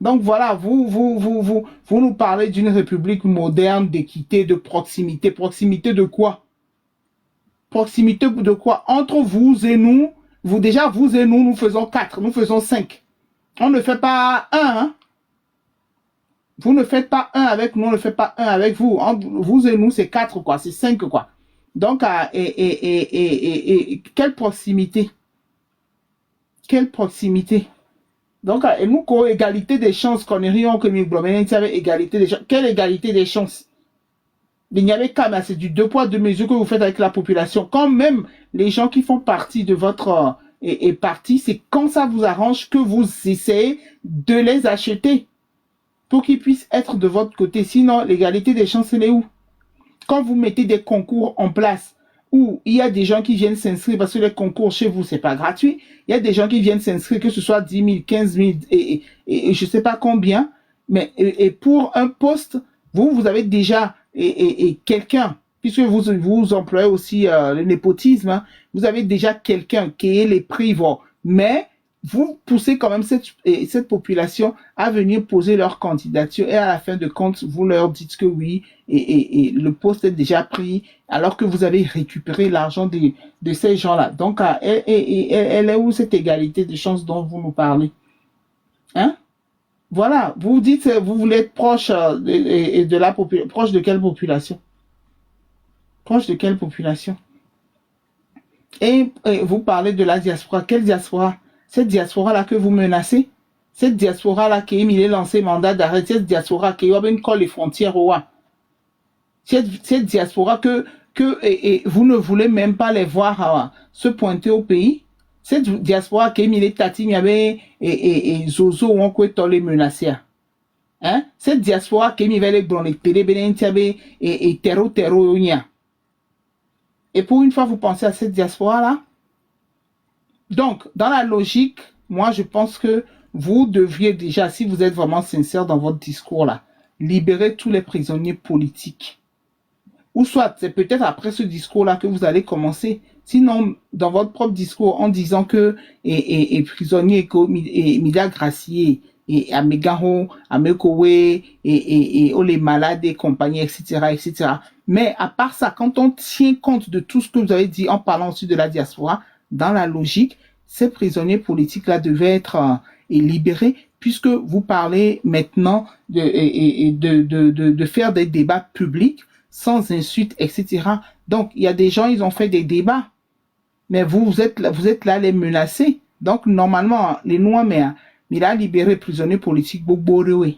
Donc voilà, vous nous parlez d'une république moderne, d'équité, de proximité. Proximité de quoi? Proximité de quoi? Entre vous et nous, vous et nous, nous faisons 4, nous faisons 5. On ne fait pas 1, hein? Vous ne faites pas 1 avec nous, on ne fait pas 1 avec vous. Entre vous et nous, c'est 4, quoi, c'est 5, quoi. Donc, quelle proximité? Quelle proximité? Donc, et nous, égalité des chances, qu'on est rien que égalité des chances. Quelle égalité des chances? Il n'y avait qu'à, mais c'est du 2 poids 2 mesures que vous faites avec la population. Quand même, les gens qui font partie de votre parti, c'est quand ça vous arrange que vous essayez de les acheter pour qu'ils puissent être de votre côté. Sinon, l'égalité des chances, elle est où? Quand vous mettez des concours en place où il y a des gens qui viennent s'inscrire, parce que les concours chez vous, c'est pas gratuit. Il y a des gens qui viennent s'inscrire, que ce soit 10 000, 15 000 et je sais pas combien. Mais pour un poste, vous avez déjà quelqu'un, puisque vous employez aussi le népotisme, hein, vous avez déjà quelqu'un qui est les prix, mais vous poussez quand même cette population à venir poser leur candidature et à la fin de compte, vous leur dites que oui, et le poste est déjà pris, alors que vous avez récupéré l'argent de ces gens-là. Donc, elle est où cette égalité de chances dont vous nous parlez? Hein? Voilà, vous dites, vous voulez être proche de la population. Proche de quelle population? Proche de quelle population? Et vous parlez de la diaspora. Quelle diaspora? Cette diaspora-là que vous menacez? Cette diaspora-là qui est lancé mandat d'arrêt? Cette diaspora qui colle les frontières au cette diaspora que vous ne voulez même pas les voir se pointer au pays? Cette diaspora qui est mis les tati, et zozo ou encore les menacés. Hein? Cette diaspora qui est mis les blancs, les télé, et terro, Et pour une fois, vous pensez à cette diaspora-là. Donc, dans la logique, moi, je pense que vous devriez déjà, si vous êtes vraiment sincère dans votre discours-là, libérer tous les prisonniers politiques. Ou soit, c'est peut-être après ce discours-là que vous allez commencer. Sinon, dans votre propre discours, en disant que prisonniers et Mida Gracier et Amegaho, Amekowe et les malades et compagnie, etc., etc. Mais à part ça, quand on tient compte de tout ce que vous avez dit en parlant aussi de la diaspora, dans la logique, ces prisonniers politiques-là devaient être libérés, puisque vous parlez maintenant de faire des débats publics sans insulte, etc. Donc, il y a des gens, ils ont fait des débats, mais vous êtes là les menacés. Donc, normalement, les Noirs, mais il a libéré prisonniers politiques, Bogborewe.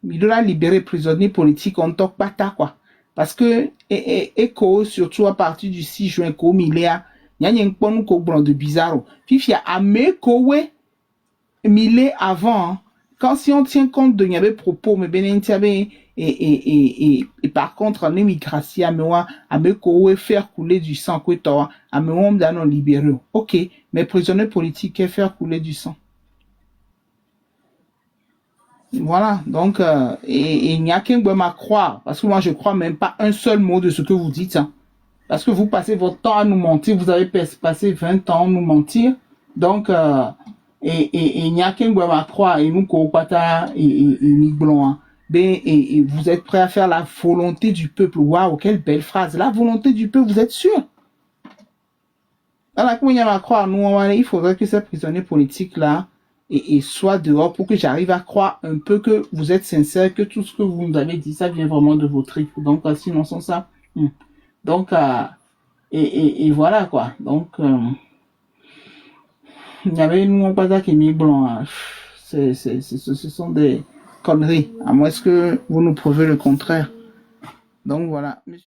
Il a libéré prisonniers politiques, on toque pas ta, quoi. Parce que, ECHO, surtout à partir du 6 juin, comme il y a un peu de bizarre. Puis, il y a Amekowe, Milé avant, hein. Quand si on tient compte de y avait propos, mais et par contre, en immigration, à me faire couler du sang, à me non libéré. Ok, mais prisonniers politiques, faire couler du sang. Voilà, donc, il n'y a qu'un bon à croire, parce que moi, je crois même pas un seul mot de ce que vous dites, hein. Parce que vous passez votre temps à nous mentir, vous avez passé 20 ans à nous mentir, donc, il n'y a qu'un bon à croire, et nous, Koopata et Blanc, et vous êtes prêts à faire la volonté du peuple. Waouh, quelle belle phrase. La volonté du peuple, vous êtes sûr? Alors, comment il y a à croire, nous, il faudrait que ces prisonniers politiques-là soient dehors pour que j'arrive à croire un peu que vous êtes sincère, que tout ce que vous nous avez dit, ça vient vraiment de vos tripes. Donc, sinon, sans ça. Donc, et voilà, quoi. Donc, il y avait nous, pas qui est mis blanc. Ce sont des conneries, à moins que vous nous prouvez le contraire. Donc voilà.